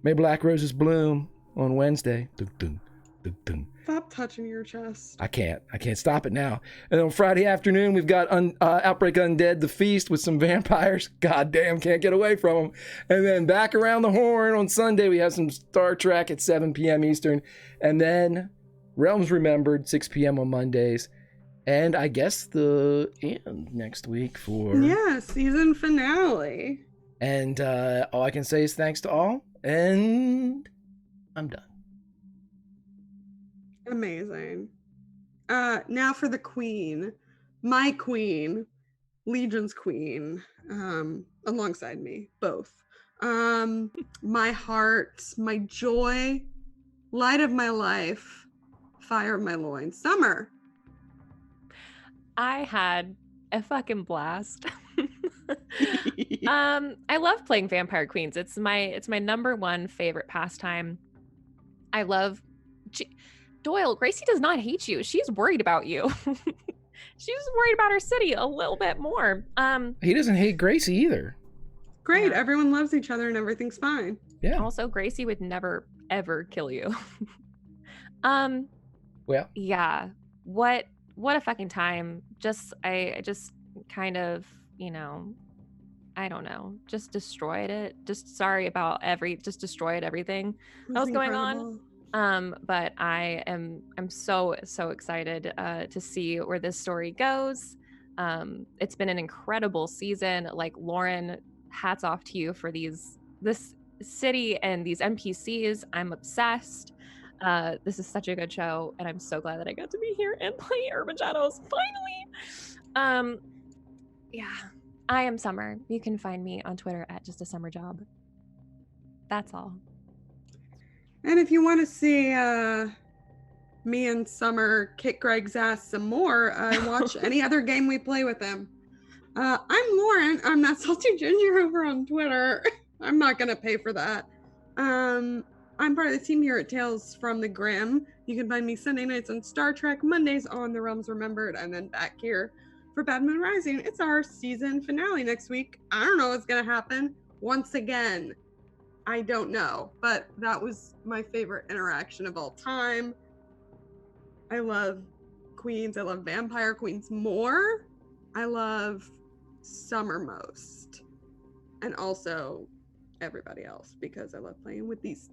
May Black Roses Bloom on Wednesday. Dun, dun, dun, dun. Stop touching your chest. I can't stop it now. And on Friday afternoon, we've got Outbreak Undead, the Feast with some vampires. Goddamn, can't get away from them. And then back around the horn on Sunday, we have some Star Trek at 7 p.m. Eastern. And then Realms Remembered, 6 p.m. on Mondays. And I guess the end next week for... Yeah, season finale. And all I can say is thanks to all. And I'm done. Amazing. Now for the queen. My queen. Legion's queen. Alongside me. Both. My heart. My joy. Light of my life. Fire of my loins. Summer. I had a fucking blast. I love playing Vampire Queens. It's my number one favorite pastime. I love Doyle. Gracie does not hate you. She's worried about you. She's worried about her city a little bit more. He doesn't hate Gracie either. Great. Yeah. Everyone loves each other and everything's fine. Yeah. Also, Gracie would never ever kill you. Well, Yeah. What a fucking time. I just kind of, I don't know, just destroyed it. Just sorry about just destroyed everything that was going on. Incredible. But I'm so excited to see where this story goes. It's been an incredible season. Like, Lauren, hats off to you for this city and these NPCs. I'm obsessed. This is such a good show, and I'm so glad that I got to be here and play Urban Shadows finally. Yeah, I am Summer. You can find me on Twitter at Just a Summer Job. That's all. And if you want to see me and Summer kick Greg's ass some more, watch any other game we play with him. I'm Lauren. I'm Not Salty Ginger over on Twitter. I'm not going to pay for that. I'm part of the team here at Tales from the Grim. You can find me Sunday nights on Star Trek, Mondays on The Realms Remembered, and then back here for Bad Moon Rising. It's our season finale next week. I don't know what's going to happen. Once again, I don't know. But that was my favorite interaction of all time. I love Queens. I love Vampire Queens more. I love Summer most. And also everybody else, because I love playing with these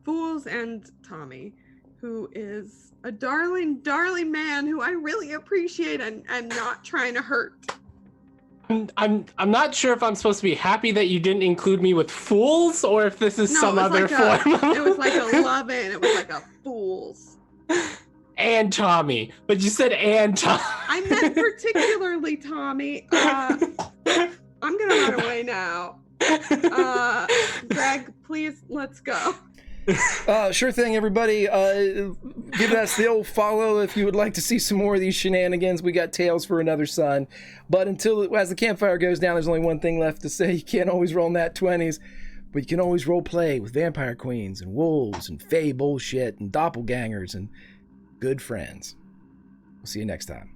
fools and Tommy, who is a darling, darling man who I really appreciate and not trying to hurt. I'm not sure if I'm supposed to be happy that you didn't include me with fools, or if this is some other form. It was like a loving. It was like a fools. And Tommy, but you said and Tommy. I meant particularly Tommy. I'm gonna run away now. Greg, please, let's go. Sure thing, everybody. Give us the old follow if you would like to see some more of these shenanigans. We got Tales for Another Sun. But as the campfire goes down, there's only one thing left to say. You can't always roll nat 20s, but you can always role play with vampire queens and wolves and fae bullshit and doppelgangers and good friends. We'll see you next time.